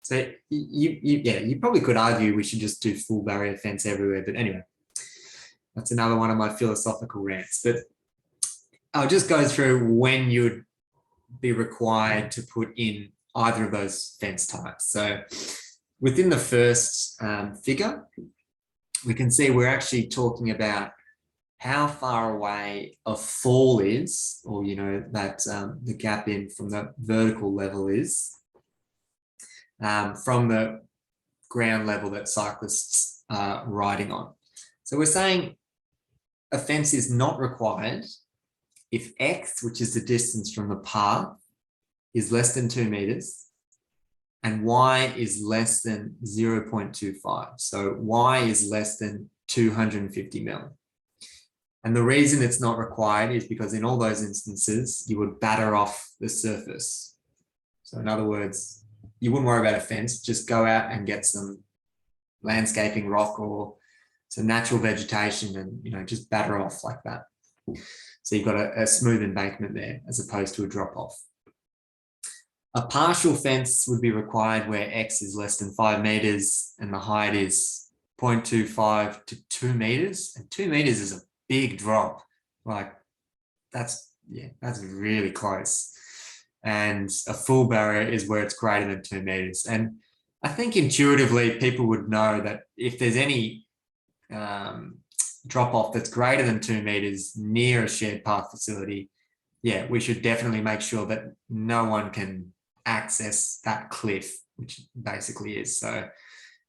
So you probably could argue we should just do full barrier fence everywhere. But anyway, that's another one of my philosophical rants. But I'll just go through when you'd be required to put in either of those fence types. So within the first figure, we can see we're actually talking about how far away a fall is, or, you know, that the gap in from the vertical level is from the ground level that cyclists are riding on. So we're saying a fence is not required if X, which is the distance from the path, is less than 2 meters and Y is less than 0.25. So Y is less than 250 mil. And the reason it's not required is because in all those instances, you would batter off the surface. So in other words, you wouldn't worry about a fence, just go out and get some landscaping rock or some natural vegetation and, you know, just batter off like that. So you've got a smooth embankment there as opposed to a drop off. A partial fence would be required where X is less than 5 meters and the height is 0.25 to 2 meters. And 2 meters is a big drop. Like that's really close. And a full barrier is where it's greater than 2 meters. And I think intuitively people would know that if there's any drop off that's greater than 2 meters near a shared path facility, yeah, we should definitely make sure that no one can access that cliff, which basically is. So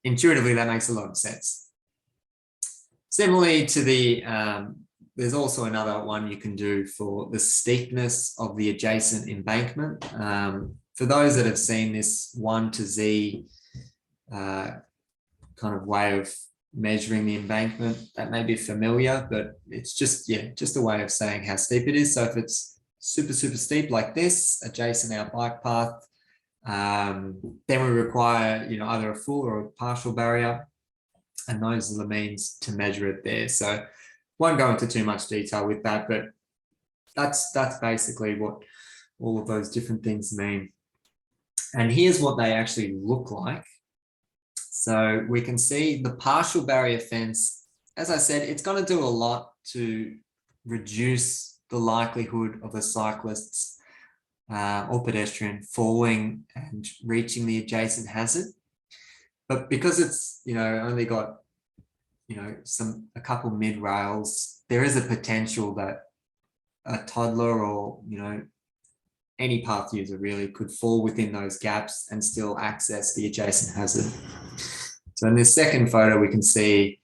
intuitively, that makes a lot of sense. Similarly to the, there's also another one you can do for the steepness of the adjacent embankment. For those that have seen this 1 to Z kind of way of measuring the embankment, that may be familiar, but it's just, yeah, just a way of saying how steep it is. So if it's super, super steep like this, adjacent our bike path, then we require, you know, either a full or a partial barrier, and those are the means to measure it there. So won't go into too much detail with that, but that's basically what all of those different things mean. And here's what they actually look like. So we can see the partial barrier fence, as I said, it's going to do a lot to reduce the likelihood of a cyclist's or pedestrian falling and reaching the adjacent hazard. But because it's, you know, only got, you know, a couple mid rails, there is a potential that a toddler or, you know, any path user really could fall within those gaps and still access the adjacent hazard. So in this second photo, we can see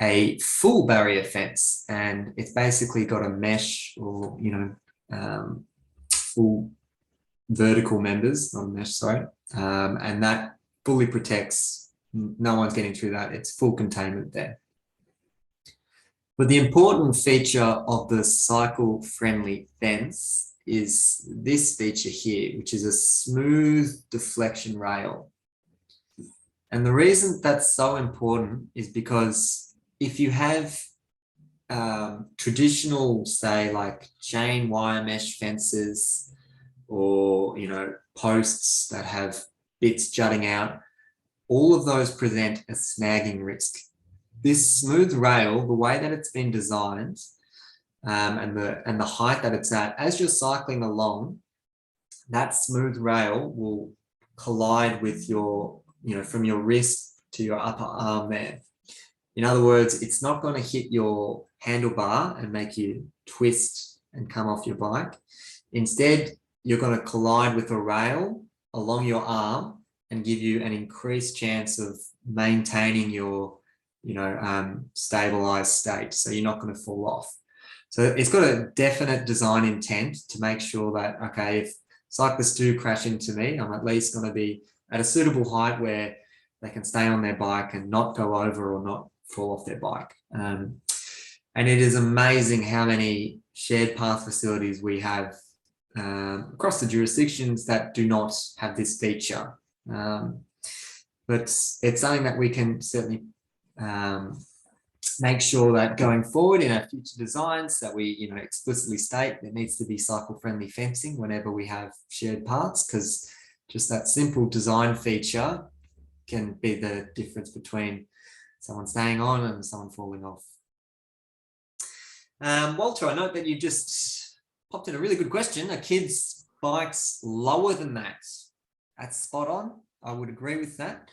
a full barrier fence, and it's basically got a mesh or, you know, full vertical members, not a mesh, sorry. And that fully protects, no one's getting through that. It's full containment there. But the important feature of the cycle-friendly fence is this feature here, which is a smooth deflection rail. And the reason that's so important is because if you have traditional, say, like chain wire mesh fences, or, you know, posts that have bits jutting out, all of those present a snagging risk. This smooth rail, the way that it's been designed, and the height that it's at, as you're cycling along, that smooth rail will collide with your, you know, from your wrist to your upper arm there. In other words, it's not going to hit your handlebar and make you twist and come off your bike. Instead, you're going to collide with a rail along your arm and give you an increased chance of maintaining your, you know, stabilized state. So you're not going to fall off. So it's got a definite design intent to make sure that, okay, if cyclists do crash into me, I'm at least going to be at a suitable height where they can stay on their bike and not go over or not fall off their bike. And it is amazing how many shared path facilities we have across the jurisdictions that do not have this feature. But it's something that we can certainly make sure that going forward in our future designs that we, you know, explicitly state there needs to be cycle-friendly fencing whenever we have shared paths, because just that simple design feature can be the difference between someone staying on and someone falling off. Walter, I note that you just popped in a really good question. Are kids' bikes lower than that? That's spot on. I would agree with that.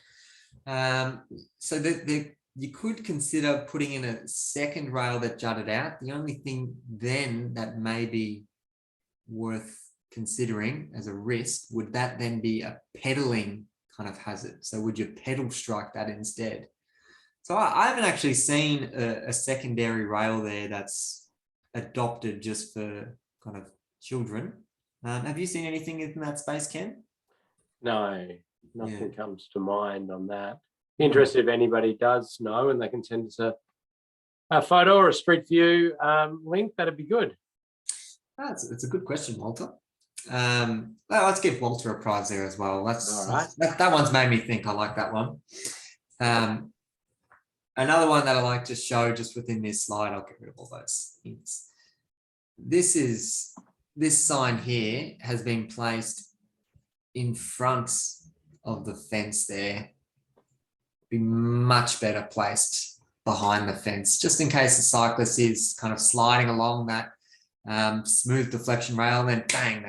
So you could consider putting in a second rail that jutted out. The only thing then that may be worth considering as a risk, would that then be a pedaling kind of hazard? So would you pedal strike that instead? So I haven't actually seen a secondary rail there that's adopted just for kind of children. Have you seen anything in that space, Ken? No, nothing comes to mind on that. Interested if anybody does know, and they can send us a photo or a street view link. That'd be good. It's a good question, Walter. Well, let's give Walter a prize there as well. All right. That one's made me think. I like that one. Another one that I like to show just within this slide, I'll get rid of all those hints. This sign here has been placed in front of the fence there. Be much better placed behind the fence, just in case the cyclist is kind of sliding along that smooth deflection rail, and then bang,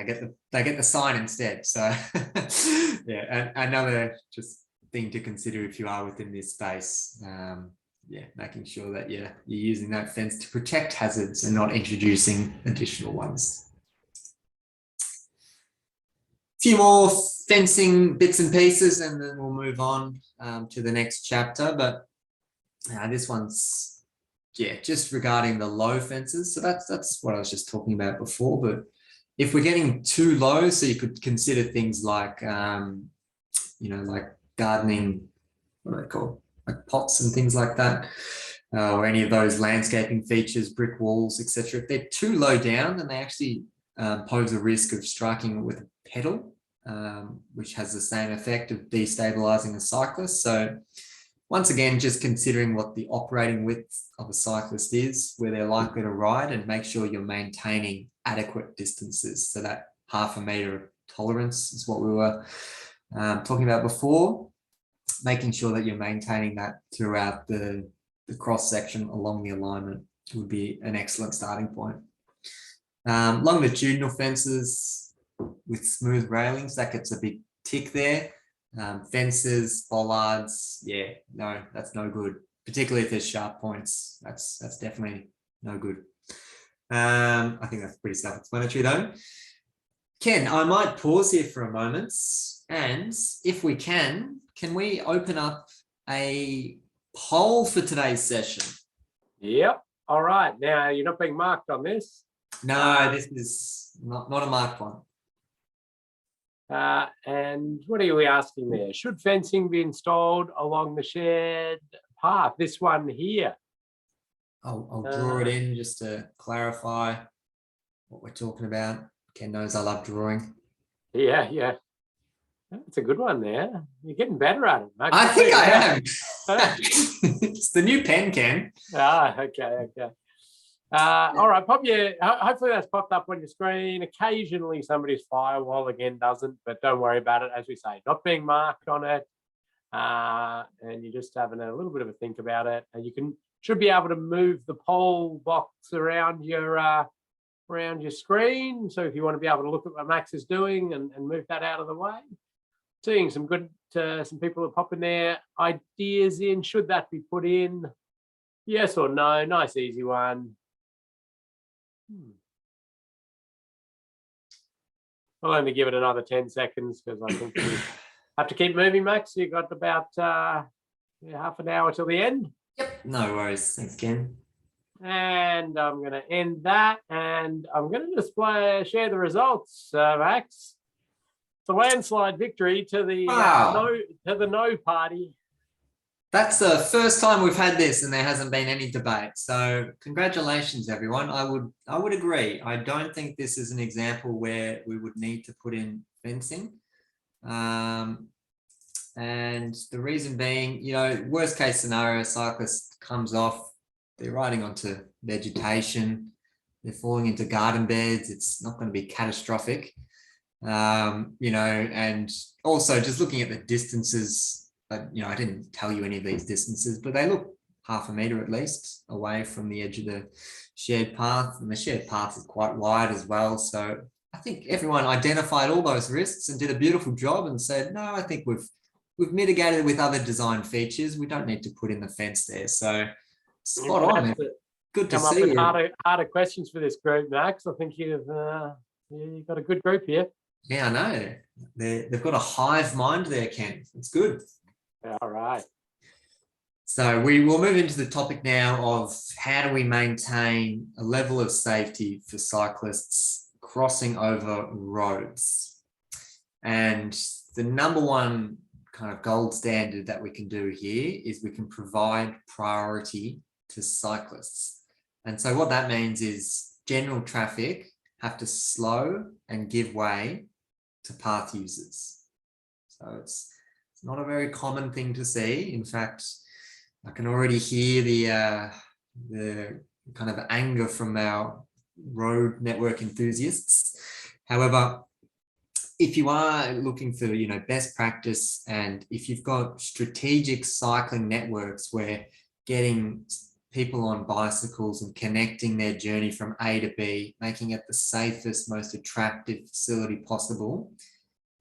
they get the sign instead. So yeah, and another just thing to consider if you are within this space. Yeah, making sure that you're using that fence to protect hazards and not introducing additional ones. Few more fencing bits and pieces, and then we'll move on to the next chapter. But this one's just regarding the low fences. So that's what I was just talking about before. But if we're getting too low, so you could consider things like like gardening, what are they called, like pots and things like that, or any of those landscaping features, brick walls, etc. If they're too low down, then they actually pose a risk of striking with a pedal, which has the same effect of destabilizing a cyclist. So once again, just considering what the operating width of a cyclist is, where they're likely to ride, and make sure you're maintaining adequate distances. So that 0.5 meter tolerance is what we were talking about before, making sure that you're maintaining that throughout the cross section along the alignment would be an excellent starting point. Longitudinal fences with smooth railings, that gets a big tick there. Fences, bollards, no, that's no good, particularly if there's sharp points. That's definitely no good. I think that's pretty self-explanatory though. Ken, I might pause here for a moment, and if we can we open up a poll for today's session? Yep. All right. Now, you're not being marked on this. No, this is not a marked one. And what are we asking there? Should fencing be installed along the shared path? This one here. I'll draw it in just to clarify what we're talking about. Ken knows I love drawing. Yeah. That's a good one there. You're getting better at it, mate. I think I am. It's the new pen, Ken. Okay. All right, hopefully that's popped up on your screen. Occasionally somebody's firewall again doesn't, but don't worry about it. As we say, not being marked on it, and you're just having a little bit of a think about it. And you should be able to move the poll box around your screen. So if you want to be able to look at what Max is doing and move that out of the way. Seeing some good, some people are popping their ideas in. Should that be put in? Yes or no? Nice, easy one. I'll only give it another 10 seconds because I think we have to keep moving, Max. You've got about half an hour till the end. Yep, no worries. Thanks, Ken. And I'm going to end that, and I'm going to share the results, Max. It's a landslide victory to the no party. That's the first time we've had this and there hasn't been any debate. So congratulations, everyone. I would agree. I don't think this is an example where we would need to put in fencing. And the reason being, worst case scenario, a cyclist comes off, they're riding onto vegetation, they're falling into garden beds. It's not going to be catastrophic. And also just looking at the distances, I didn't tell you any of these distances, but they look 0.5 meter at least away from the edge of the shared path, and the shared path is quite wide as well. So I think everyone identified all those risks and did a beautiful job and said, no, I think we've mitigated with other design features. We don't need to put in the fence there. So You're spot gonna on. have to Good to come up see with you. harder questions for this group, Max. I think you've got a good group here. Yeah, I know. They've got a hive mind there, Ken. It's good. All right. So we will move into the topic now of how do we maintain a level of safety for cyclists crossing over roads. And the number one kind of gold standard that we can do here is we can provide priority to cyclists. And so what that means is general traffic have to slow and give way to path users. So it's not a very common thing to see. In fact, I can already hear the kind of anger from our road network enthusiasts. However, if you are looking for, best practice, and if you've got strategic cycling networks where getting people on bicycles and connecting their journey from A to B, making it the safest, most attractive facility possible,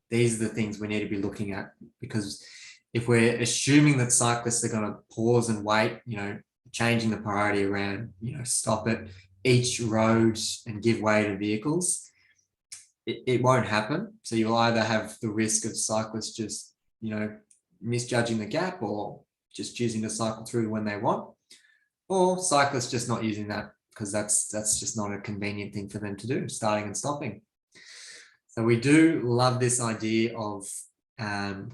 these are the things we need to be looking at. Because if we're assuming that cyclists are going to pause and wait, changing the priority around, stop at each road and give way to vehicles, it won't happen. So you'll either have the risk of cyclists just, misjudging the gap or just choosing to cycle through when they want, or cyclists just not using that because that's just not a convenient thing for them to do, starting and stopping. So we do love this idea of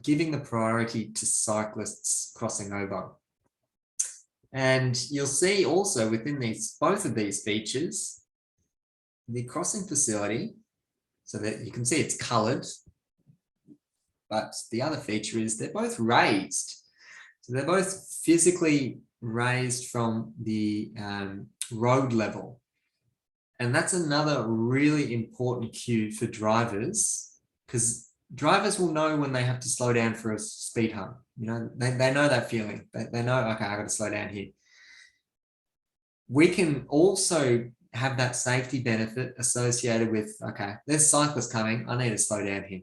giving the priority to cyclists crossing over. And you'll see also within both of these features, the crossing facility, so that you can see it's coloured, but the other feature is they're both raised. So they're both physically raised from the road level. And that's another really important cue for drivers, because drivers will know when they have to slow down for a speed hump. They know that feeling. They know, okay, I got to slow down here. We can also have that safety benefit associated with, okay, there's cyclists coming, I need to slow down here.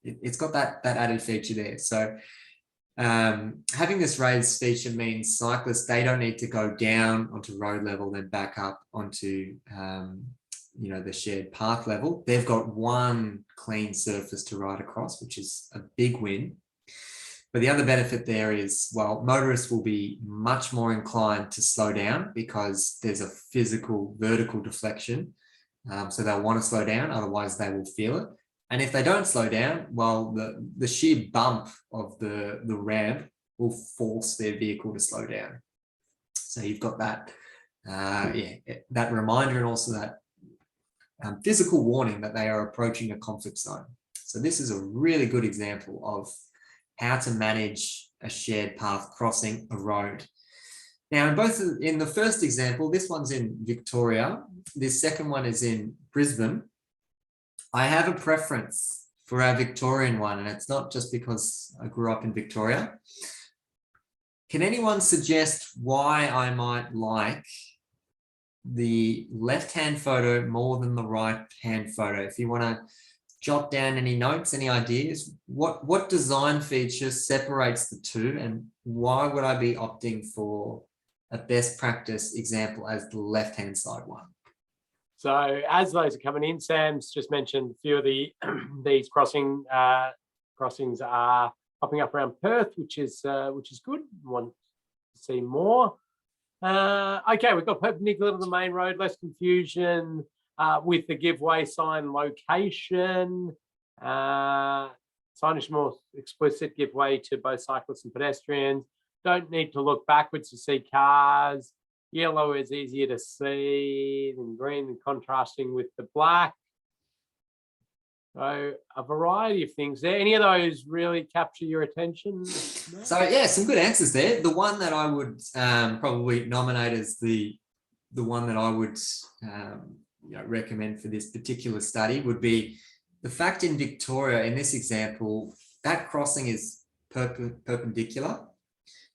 It's got that added feature there. So having this raised feature means cyclists, they don't need to go down onto road level, then back up onto the shared path level. They've got one clean surface to ride across, which is a big win. But the other benefit there is, well, motorists will be much more inclined to slow down because there's a physical vertical deflection. So they'll want to slow down, otherwise they will feel it. And if they don't slow down, well, the sheer bump of the ramp will force their vehicle to slow down. So you've got that, that reminder, and also that physical warning that they are approaching a conflict zone. So this is a really good example of how to manage a shared path crossing a road. Now, in the first example, this one's in Victoria. This second one is in Brisbane. I have a preference for our Victorian one, and it's not just because I grew up in Victoria. Can anyone suggest why I might like the left-hand photo more than the right-hand photo? If you want to jot down any notes, any ideas, what design feature separates the two, and why would I be opting for a best practice example as the left-hand side one? So as those are coming in, Sam's just mentioned a few of these crossings are popping up around Perth, which is good. Want to see more? Okay, we've got perpendicular to the main road, less confusion with the give way sign location. Signage more explicit, give way to both cyclists and pedestrians. Don't need to look backwards to see cars. Yellow is easier to see than green, and contrasting with the black. So a variety of things there. Any of those really capture your attention? So yeah, some good answers there. The one that I would probably nominate as the one that I would recommend for this particular study would be the fact in Victoria, in this example, that crossing is perpendicular.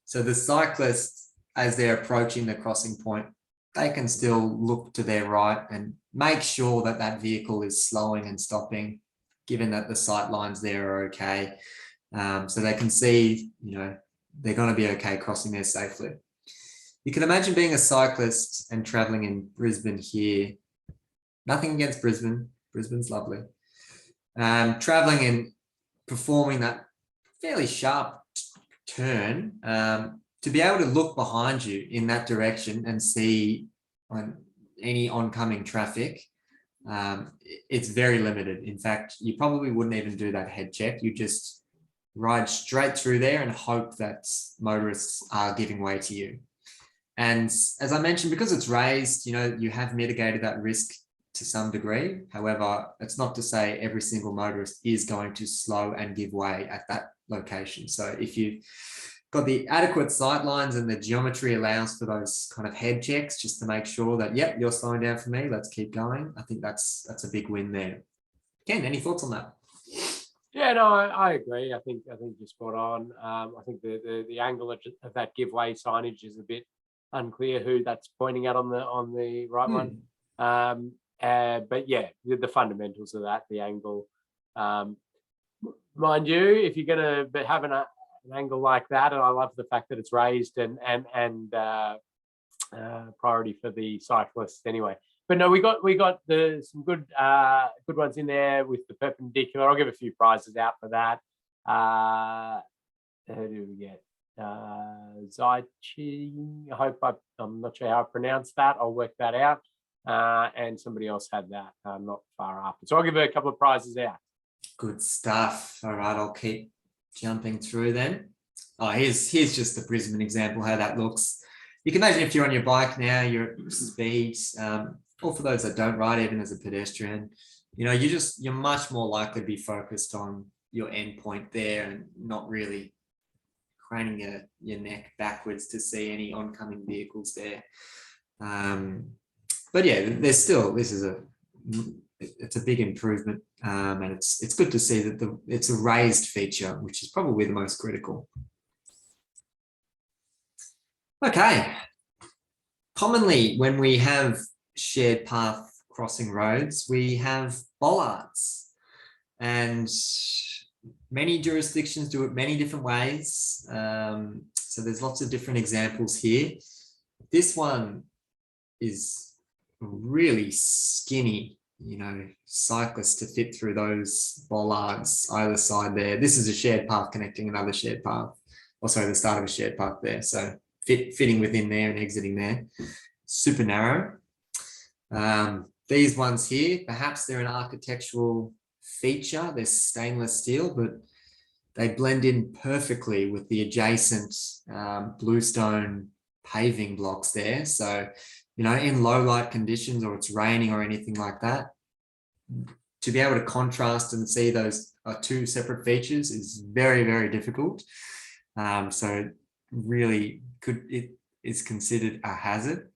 So the cyclists, as they're approaching the crossing point, they can still look to their right and make sure that that vehicle is slowing and stopping, given that the sight lines there are okay. So they can see, they're going to be okay crossing there safely. You can imagine being a cyclist and traveling in Brisbane here. Nothing against Brisbane. Brisbane's lovely. Traveling and performing that fairly sharp turn, to be able to look behind you in that direction and see any oncoming traffic, it's very limited. In fact, you probably wouldn't even do that head check. You just ride straight through there and hope that motorists are giving way to you. And as I mentioned, because it's raised, you have mitigated that risk to some degree. However, it's not to say every single motorist is going to slow and give way at that location. So if you've got the adequate sight lines and the geometry allows for those kind of head checks, just to make sure that, yep, you're slowing down for me, let's keep going. I think that's a big win there. Ken, any thoughts on that? Yeah, no, I agree. I think you're spot on. I think the angle of that give way signage is a bit unclear who that's pointing at on the right one. But yeah, the fundamentals of that, the angle. Mind you, if you're going to have an angle like that, and I love the fact that it's raised and priority for the cyclists anyway. But no, we got some good ones in there with the perpendicular. I'll give a few prizes out for that. Who do we get? Zaichi. I hope I'm not sure how I pronounce that. I'll work that out. And somebody else had that not far after. So I'll give a couple of prizes out. Good stuff. All right, I'll keep jumping through then. Oh, here's just the Brisbane example, how that looks. You can imagine if you're on your bike now, you're at speed, or for those that don't ride, even as a pedestrian, you're much more likely to be focused on your end point there and not really craning your neck backwards to see any oncoming vehicles there. But yeah, it's a big improvement, and it's good to see that it's a raised feature, which is probably the most critical. Okay. Commonly, when we have shared path crossing roads, we have bollards, and many jurisdictions do it many different ways. So there's lots of different examples here. This one is really skinny, cyclists to fit through those bollards either side there. This is a shared path connecting another shared path. The start of a shared path there. So fitting within there and exiting there. Super narrow. These ones here, perhaps they're an architectural feature. They're stainless steel, but they blend in perfectly with the adjacent bluestone paving blocks there. So, in low light conditions, or it's raining or anything like that, to be able to contrast and see those two separate features is very, very difficult. So really it is considered a hazard.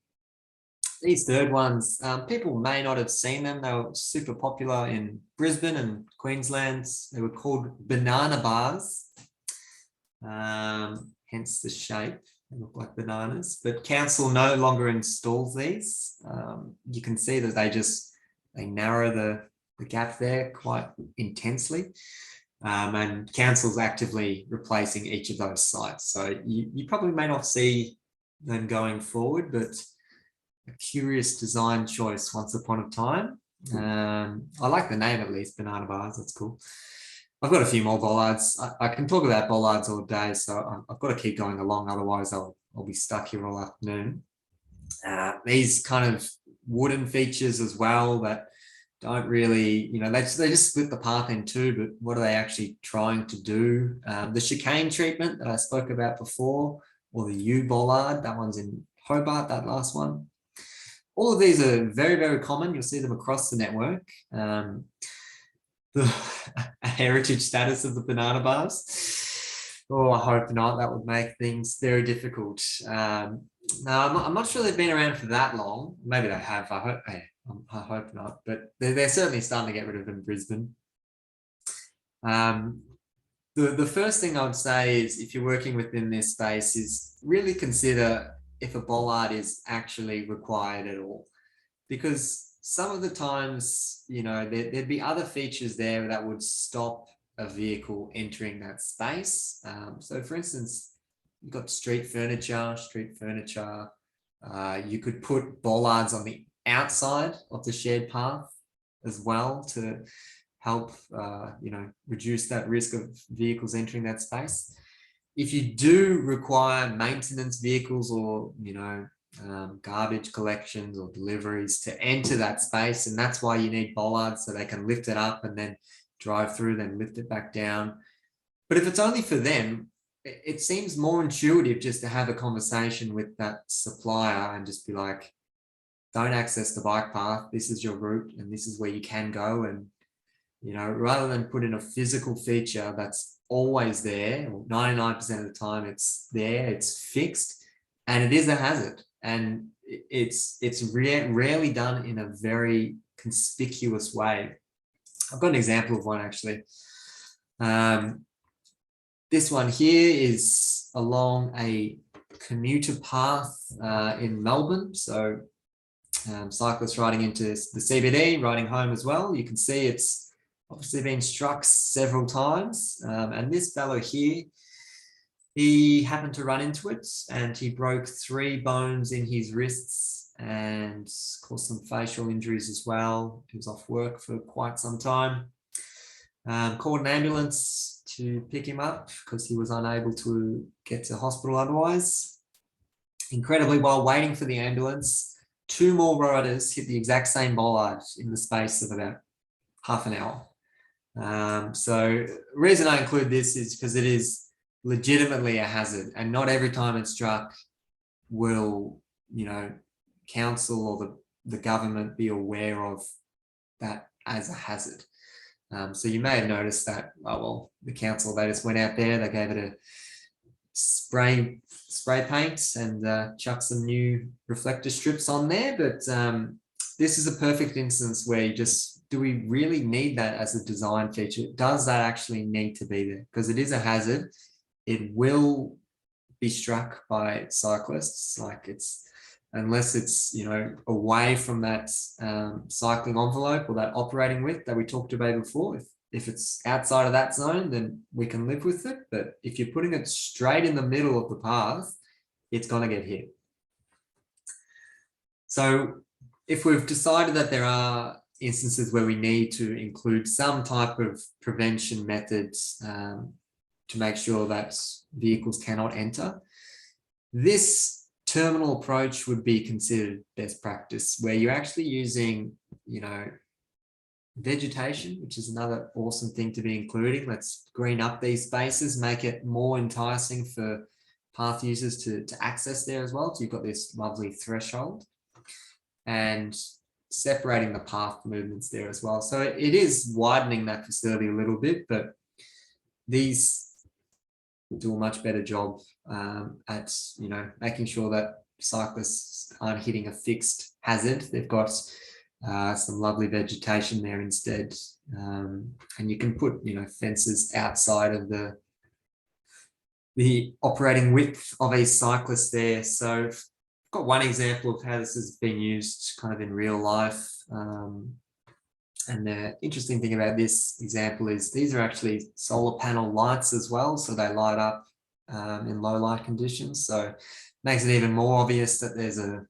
These third ones, people may not have seen them. They were super popular in Brisbane and Queensland. They were called banana bars, hence the shape. They look like bananas, but council no longer installs these. You can see that they narrow the gap there quite intensely. And council's actively replacing each of those sites. So you probably may not see them going forward, but a curious design choice once upon a time. I like the name, at least, banana bars. That's cool. I've got a few more bollards. I can talk about bollards all day, so I've got to keep going along. Otherwise, I'll be stuck here all afternoon. These kind of wooden features as well that don't really, they just split the path in two, but what are they actually trying to do? The chicane treatment that I spoke about before, or the U-bollard, that one's in Hobart, that last one. All of these are very, very common. You'll see them across the network. The heritage status of the banana bars. Oh, I hope not. That would make things very difficult. No, I'm not sure they've been around for that long. Maybe they have. I hope not. But they're certainly starting to get rid of them in Brisbane. The first thing I would say is, if you're working within this space, is really consider if a bollard is actually required at all. Because some of the times, there'd be other features there that would stop a vehicle entering that space. So for instance, you've got street furniture. You could put bollards on the outside of the shared path as well to help, reduce that risk of vehicles entering that space. If you do require maintenance vehicles or, garbage collections or deliveries to enter that space, and that's why you need bollards so they can lift it up and then drive through, then lift it back down. But if it's only for them, it seems more intuitive just to have a conversation with that supplier and just be like, don't access the bike path. This is your route and this is where you can go. And, rather than put in a physical feature that's always there, or 99% of the time it's there, it's fixed, and it is a hazard. And it's rarely done in a very conspicuous way. I've got an example of one actually. This one here is along a commuter path in Melbourne. So cyclists riding into the CBD, riding home as well. You can see it's obviously been struck several times. And this fellow here, he happened to run into it and he broke 3 bones in his wrists and caused some facial injuries as well. He was off work for quite some time. Called an ambulance to pick him up because he was unable to get to hospital otherwise. Incredibly, while waiting for the ambulance, 2 more riders hit the exact same bollard in the space of about half an hour. So the reason I include this is because it is legitimately a hazard, and not every time it's struck will, council or the government be aware of that as a hazard. So you may have noticed that, the council, they just went out there, they gave it a spray paint and chucked some new reflector strips on there. But this is a perfect instance where do we really need that as a design feature? Does that actually need to be there? Because it is a hazard. It will be struck by cyclists, unless it's, away from that cycling envelope or that operating width that we talked about before. If it's outside of that zone, then we can live with it. But if you're putting it straight in the middle of the path, it's going to get hit. So if we've decided that there are instances where we need to include some type of prevention methods to make sure that vehicles cannot enter, this terminal approach would be considered best practice, where you're actually using, vegetation, which is another awesome thing to be including. Let's green up these spaces, make it more enticing for path users to access there as well. So you've got this lovely threshold and separating the path movements there as well. So it is widening that facility a little bit, but these do a much better job at making sure that cyclists aren't hitting a fixed hazard. They've got some lovely vegetation there instead, and you can put fences outside of the operating width of a cyclist there. So I've got one example of how this has been used kind of in real life. And the interesting thing about this example is these are actually solar panel lights as well. So they light up in low light conditions. So it makes it even more obvious that there's a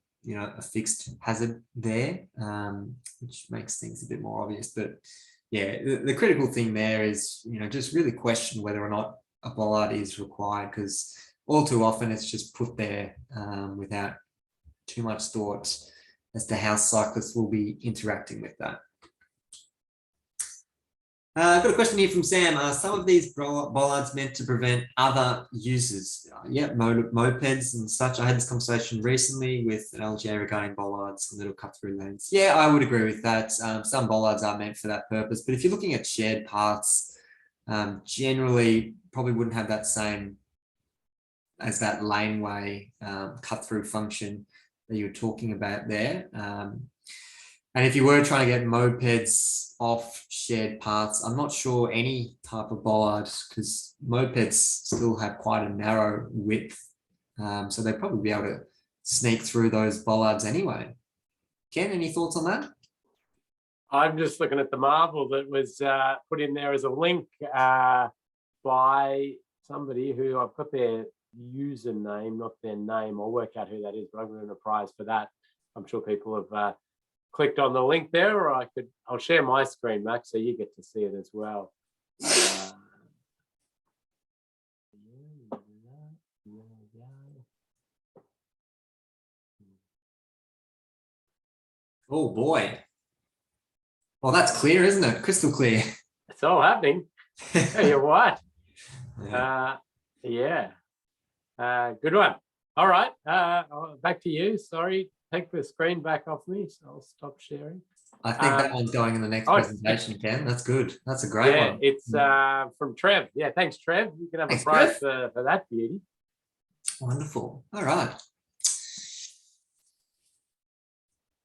fixed hazard there, which makes things a bit more obvious. But yeah, the critical thing there is, just really question whether or not a bollard is required, because all too often it's just put there without too much thought as to how cyclists will be interacting with that. I've got a question here from Sam. Are some of these bollards meant to prevent other users? Mopeds and such. I had this conversation recently with an LGA regarding bollards and little cut-through lanes. Yeah, I would agree with that. Some bollards are meant for that purpose, but if you're looking at shared paths, generally probably wouldn't have that same as that laneway cut-through function that you were talking about there. And if you were trying to get mopeds off shared paths, I'm not sure any type of bollard, because mopeds still have quite a narrow width. So they'd probably be able to sneak through those bollards anyway. Ken, any thoughts on that? I'm just looking at the marvel that was put in there as a link by somebody who I've got their username, not their name. I'll work out who that is, but I'm going to win a prize for that. I'm sure people have clicked on the link there, or I'll share my screen, Max, so you get to see it as well. Oh boy. Well, that's clear, isn't it? Crystal clear. It's all happening. Tell you what. Yeah. Good one. All right. Back to you. Sorry. Take the screen back off me. So I'll stop sharing. I think that one's going in the next presentation, Ken. That's good. That's a great one. It's from Trev. Yeah, thanks, Trev. You can have a prize for that beauty. Wonderful. All right.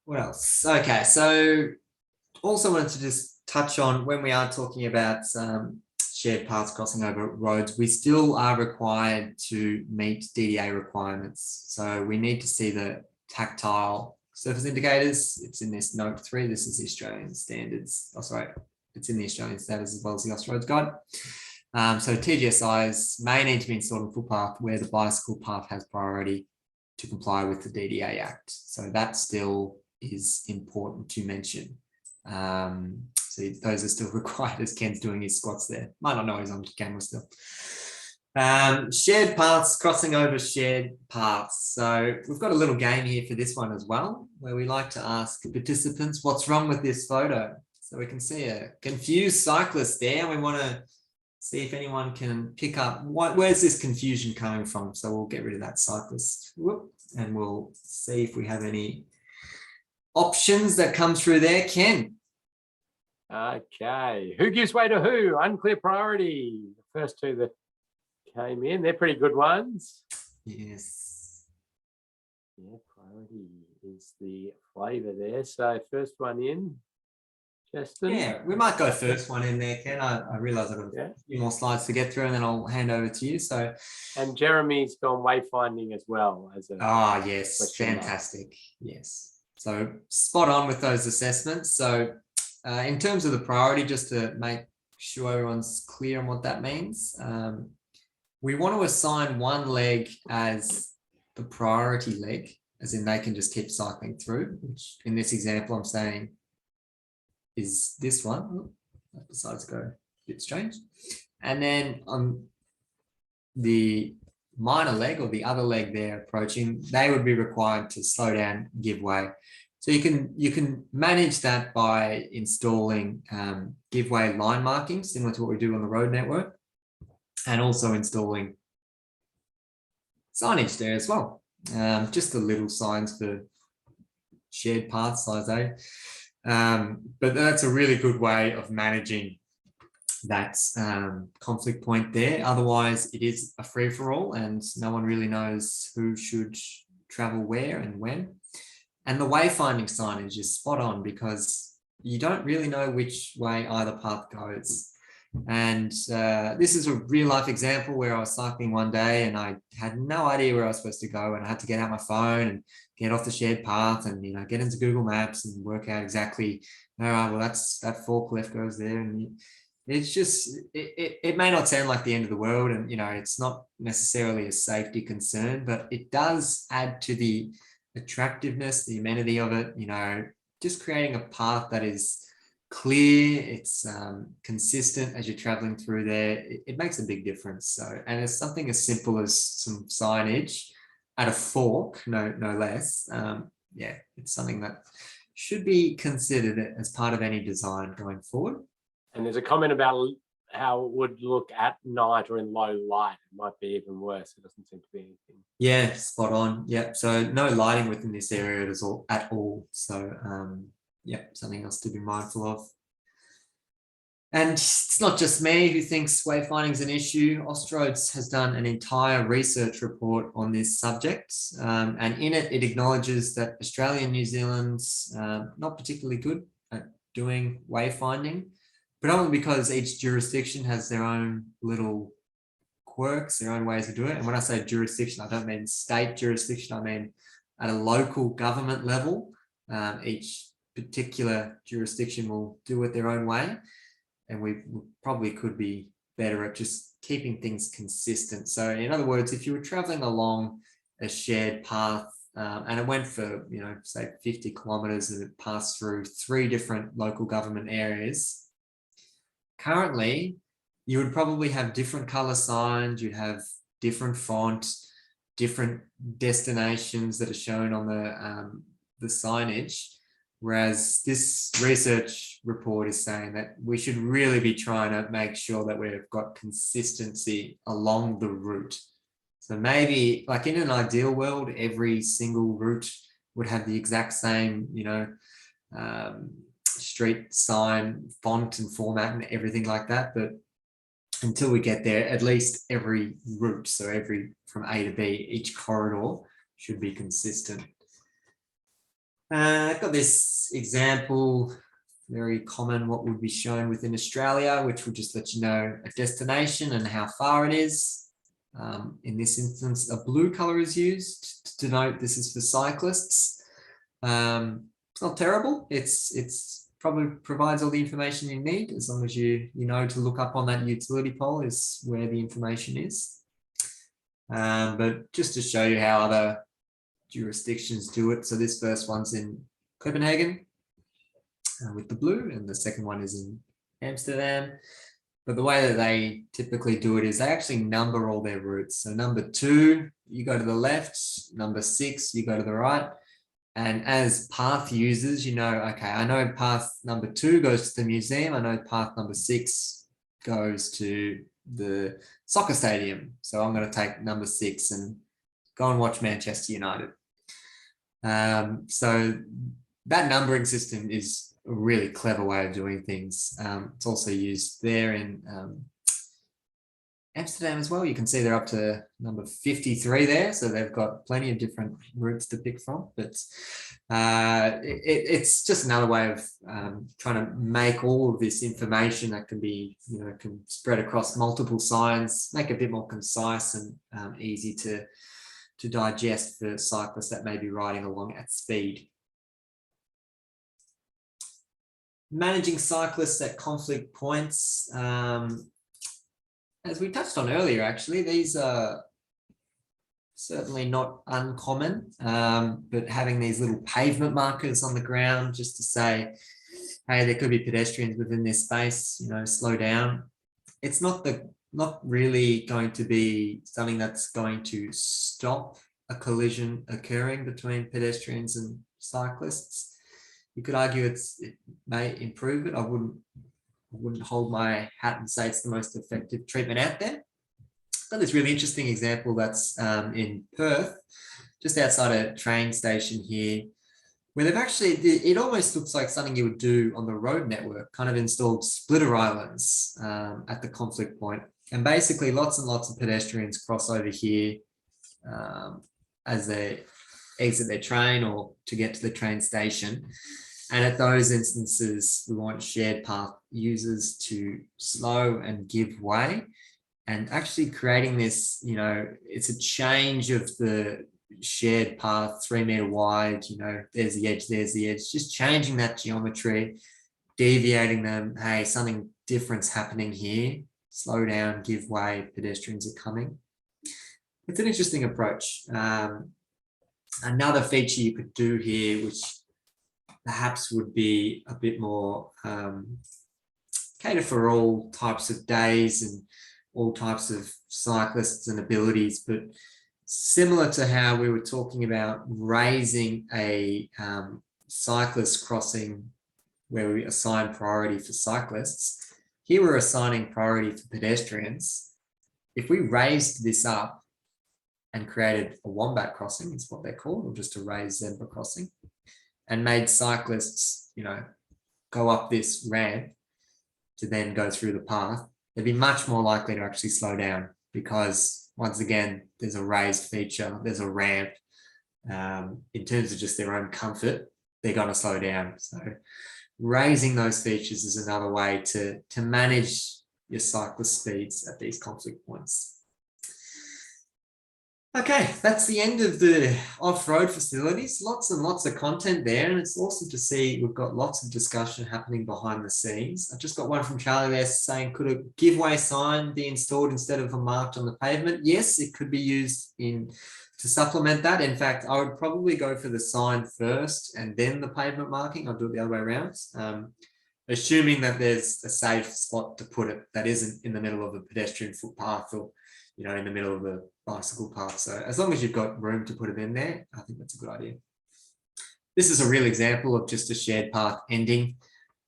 What else? Okay, so also wanted to just touch on when we are talking about shared paths crossing over roads, we still are required to meet DDA requirements. So we need to see the tactile surface indicators. It's in this note 3. This is the Australian standards. Oh, sorry. It's in the Australian standards as well as the Austroads guide. So TGSIs may need to be installed in footpath where the bicycle path has priority to comply with the DDA Act. So that still is important to mention. So those are still required as Ken's doing his squats there. Might not know he's on camera still. Shared paths, crossing over shared paths. So we've got a little game here for this one as well, where we like to ask participants what's wrong with this photo. So we can see a confused cyclist there. We want to see if anyone can pick up where's this confusion coming from. So we'll get rid of that cyclist. And we'll see if we have any options that come through there. Ken. Okay. Who gives way to who? Unclear priority. The first two that came in, they're pretty good ones. Yes. Yeah, priority is the flavour there. So first one in, Justin. Yeah, we might go first one in there, Ken. I realise I've got a few more slides to get through and then I'll hand over to you. So, and Jeremy's gone wayfinding as well as a yes, fantastic. Yes. So spot on with those assessments. So in terms of the priority, just to make sure everyone's clear on what that means, we want to assign one leg as the priority leg, as in they can just keep cycling through, which in this example I'm saying is this one. That decides to go a bit strange. And then on the minor leg or the other leg they're approaching, they would be required to slow down, give way. So you can manage that by installing give way line markings, similar to what we do on the road network, and also installing signage there as well. Just the little signs for shared path size A. But that's a really good way of managing that conflict point there. Otherwise, it is a free-for-all and no one really knows who should travel where and when. And the wayfinding signage is spot on because you don't really know which way either path goes. And this is a real life example where I was cycling one day and I had no idea where I was supposed to go, and I had to get out my phone and get off the shared path and get into Google Maps and work out exactly, all right, well, that forklift goes there. And it's just, it may not sound like the end of the world, and it's not necessarily a safety concern, but it does add to the attractiveness, the amenity of it, just creating a path that is clear, it's consistent as you're traveling through there. It makes a big difference. So, and it's something as simple as some signage at a fork, no less. Yeah, it's something that should be considered as part of any design going forward. And there's a comment about how it would look at night or in low light. It might be even worse. It doesn't seem to be anything. Yeah, spot on. Yep. So no lighting within this area at all. So yeah, something else to be mindful of. And it's not just me who thinks wayfinding is an issue. Austroads has done an entire research report on this subject. And in it, it acknowledges that Australia and New Zealand's not particularly good at doing wayfinding, predominantly because each jurisdiction has their own little quirks, their own ways to do it. And when I say jurisdiction, I don't mean state jurisdiction, I mean at a local government level. Each particular jurisdiction will do it their own way, and we probably could be better at just keeping things consistent. So in other words, if you were traveling along a shared path and it went for, say 50 kilometers and it passed through 3 different local government areas, currently you would probably have different color signs, you'd have different font, different destinations that are shown on the signage. Whereas this research report is saying that we should really be trying to make sure that we've got consistency along the route. So maybe like in an ideal world, every single route would have the exact same, street sign, font and format and everything like that. But until we get there, at least every route, so every from A to B, each corridor should be consistent. I've got this example, very common, what would be shown within Australia, which will just let you know a destination and how far it is. In this instance, a blue color is used to denote this is for cyclists. It's not terrible. It's probably provides all the information you need, as long as you know to look up on that utility pole is where the information is. But just to show you how other jurisdictions do it. So this first one's in Copenhagen with the blue, and the second one is in Amsterdam. But the way that they typically do it is they actually number all their routes. So number 2, you go to the left, number 6, you go to the right. And as path users, okay, I know path number 2 goes to the museum. I know path number 6 goes to the soccer stadium. So I'm going to take number 6 and go and watch Manchester United. So that numbering system is a really clever way of doing things. It's also used there in Amsterdam as well. You can see they're up to number 53 there, so they've got plenty of different routes to pick from. But it's just another way of trying to make all of this information that can be, can spread across multiple signs, make it a bit more concise and easy to digest for cyclists that may be riding along at speed. Managing cyclists at conflict points. As we touched on earlier, actually, these are certainly not uncommon, but having these little pavement markers on the ground just to say, hey, there could be pedestrians within this space, slow down. It's not really going to be something that's going to stop a collision occurring between pedestrians and cyclists. You could argue it may improve it. I wouldn't hold my hat and say it's the most effective treatment out there. Got this really interesting example that's in Perth, just outside a train station here, where they've actually, it almost looks like something you would do on the road network, kind of installed splitter islands at the conflict point. And basically lots and lots of pedestrians cross over here as they exit their train or to get to the train station. And at those instances, we want shared path users to slow and give way. And actually creating this, it's a change of the shared path, 3 meter wide, there's the edge, just changing that geometry, deviating them. Hey, something different's happening here. Slow down, give way, pedestrians are coming. It's an interesting approach. Another feature you could do here, which perhaps would be a bit more cater for all types of days and all types of cyclists and abilities, but similar to how we were talking about raising a cyclist crossing where we assign priority for cyclists, here we're assigning priority for pedestrians. If we raised this up and created a wombat crossing, is what they're called, or just a raised zebra crossing, and made cyclists, go up this ramp to then go through the path, they'd be much more likely to actually slow down because, once again, there's a raised feature, there's a ramp. In terms of just their own comfort, they're going to slow down. So raising those features is another way to manage your cyclist speeds at these conflict points. Okay, that's the end of the off-road facilities. Lots and lots of content there, and it's awesome to see we've got lots of discussion happening behind the scenes. I just got one from Charlie there saying, could a giveaway sign be installed instead of a marked on the pavement? Yes, it could be used to supplement that. In fact, I would probably go for the sign first and then the pavement marking. I'll do it the other way around. Assuming that there's a safe spot to put it that isn't in the middle of a pedestrian footpath or in the middle of a bicycle path. So as long as you've got room to put it in there, I think that's a good idea. This is a real example of just a shared path ending.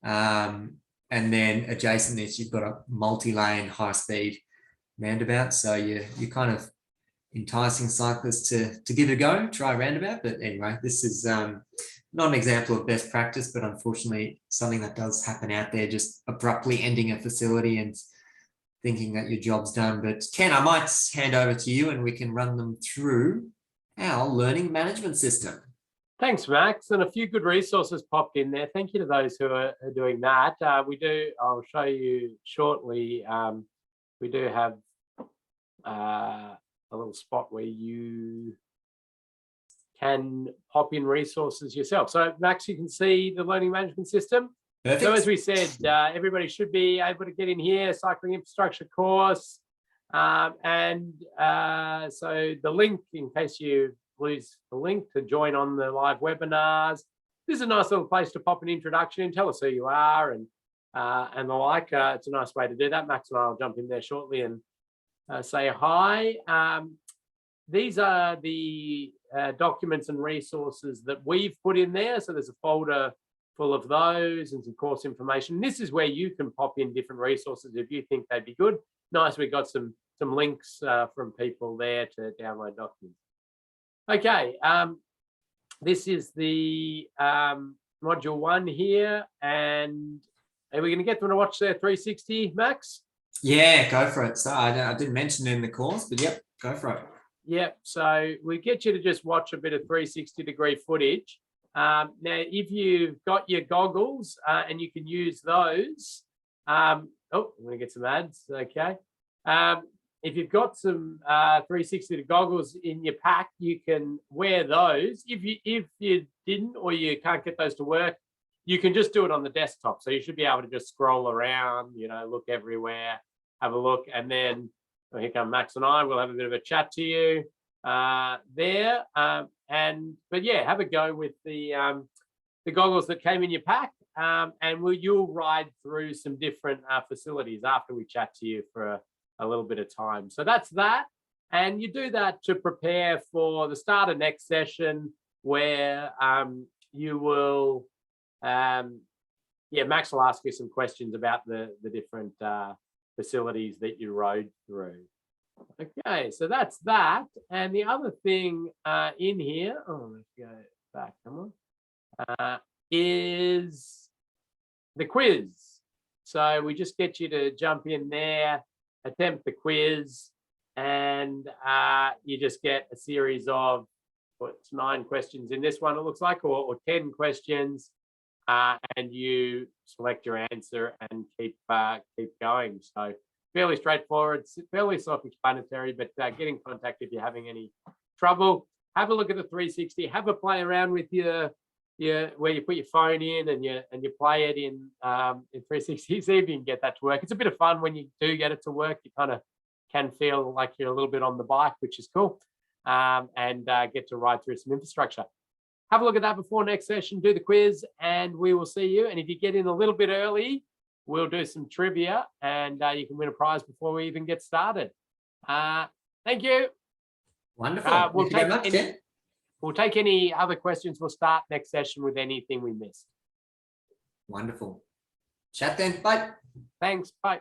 And then adjacent to this, you've got a multi-lane high-speed roundabout. So you're kind of enticing cyclists to give it a go, try a roundabout. But anyway, this is not an example of best practice, but unfortunately something that does happen out there, just abruptly ending a facility and thinking that your job's done. But Ken, I might hand over to you and we can run them through our learning management system. Thanks, Max. And a few good resources popped in there. Thank you to those who are doing that. I'll show you shortly. We do have a little spot where you can pop in resources yourself. So Max, you can see the learning management system. Perfect. So as we said, everybody should be able to get in here, cycling infrastructure course. So the link, in case you lose the link to join on the live webinars, this is a nice little place to pop an introduction and tell us who you are and the like. It's a nice way to do that. Max and I will jump in there shortly and say hi. These are the documents and resources that we've put in there. So there's a folder full of those and some course information. This is where you can pop in different resources if you think they'd be good. Nice, we got some links from people there to download documents. Okay, this is the module 1 here, and are we going to get them to watch their 360, Max? Yeah, go for it. So I didn't mention it in the course, but yep, go for it. Yep, so we get you to just watch a bit of 360-degree footage. Now, if you've got your goggles and you can use those, I'm going to get some ads, okay. If you've got some 360 goggles in your pack, you can wear those. If you didn't or you can't get those to work, you can just do it on the desktop. So you should be able to just scroll around, look everywhere, have a look, and then here come Max and I. We'll have a bit of a chat to you there. But yeah, have a go with the goggles that came in your pack, and you'll ride through some different facilities after we chat to you for a little bit of time. So that's that, and you do that to prepare for the start of next session where you will, Max will ask you some questions about the different facilities that you rode through. Okay, so that's that. And the other thing in here, let's go back, come on, is the quiz. So we just get you to jump in there, attempt the quiz, and you just get a series of 9 questions in this one, it looks like, or 10 questions, and you select your answer and keep going. So fairly straightforward, fairly self-explanatory, but get in contact if you're having any trouble. Have a look at the 360, have a play around with your where you put your phone in and you play it in 360, see if you can get that to work. It's a bit of fun when you do get it to work. You kind of can feel like you're a little bit on the bike, which is cool, and get to ride through some infrastructure. Have a look at that before next session, do the quiz, and we will see you. And if you get in a little bit early, we'll do some trivia and you can win a prize before we even get started. Thank you. Wonderful. We'll take any other questions. We'll start next session with anything we missed. Wonderful. Chat then. Bye. Thanks. Bye.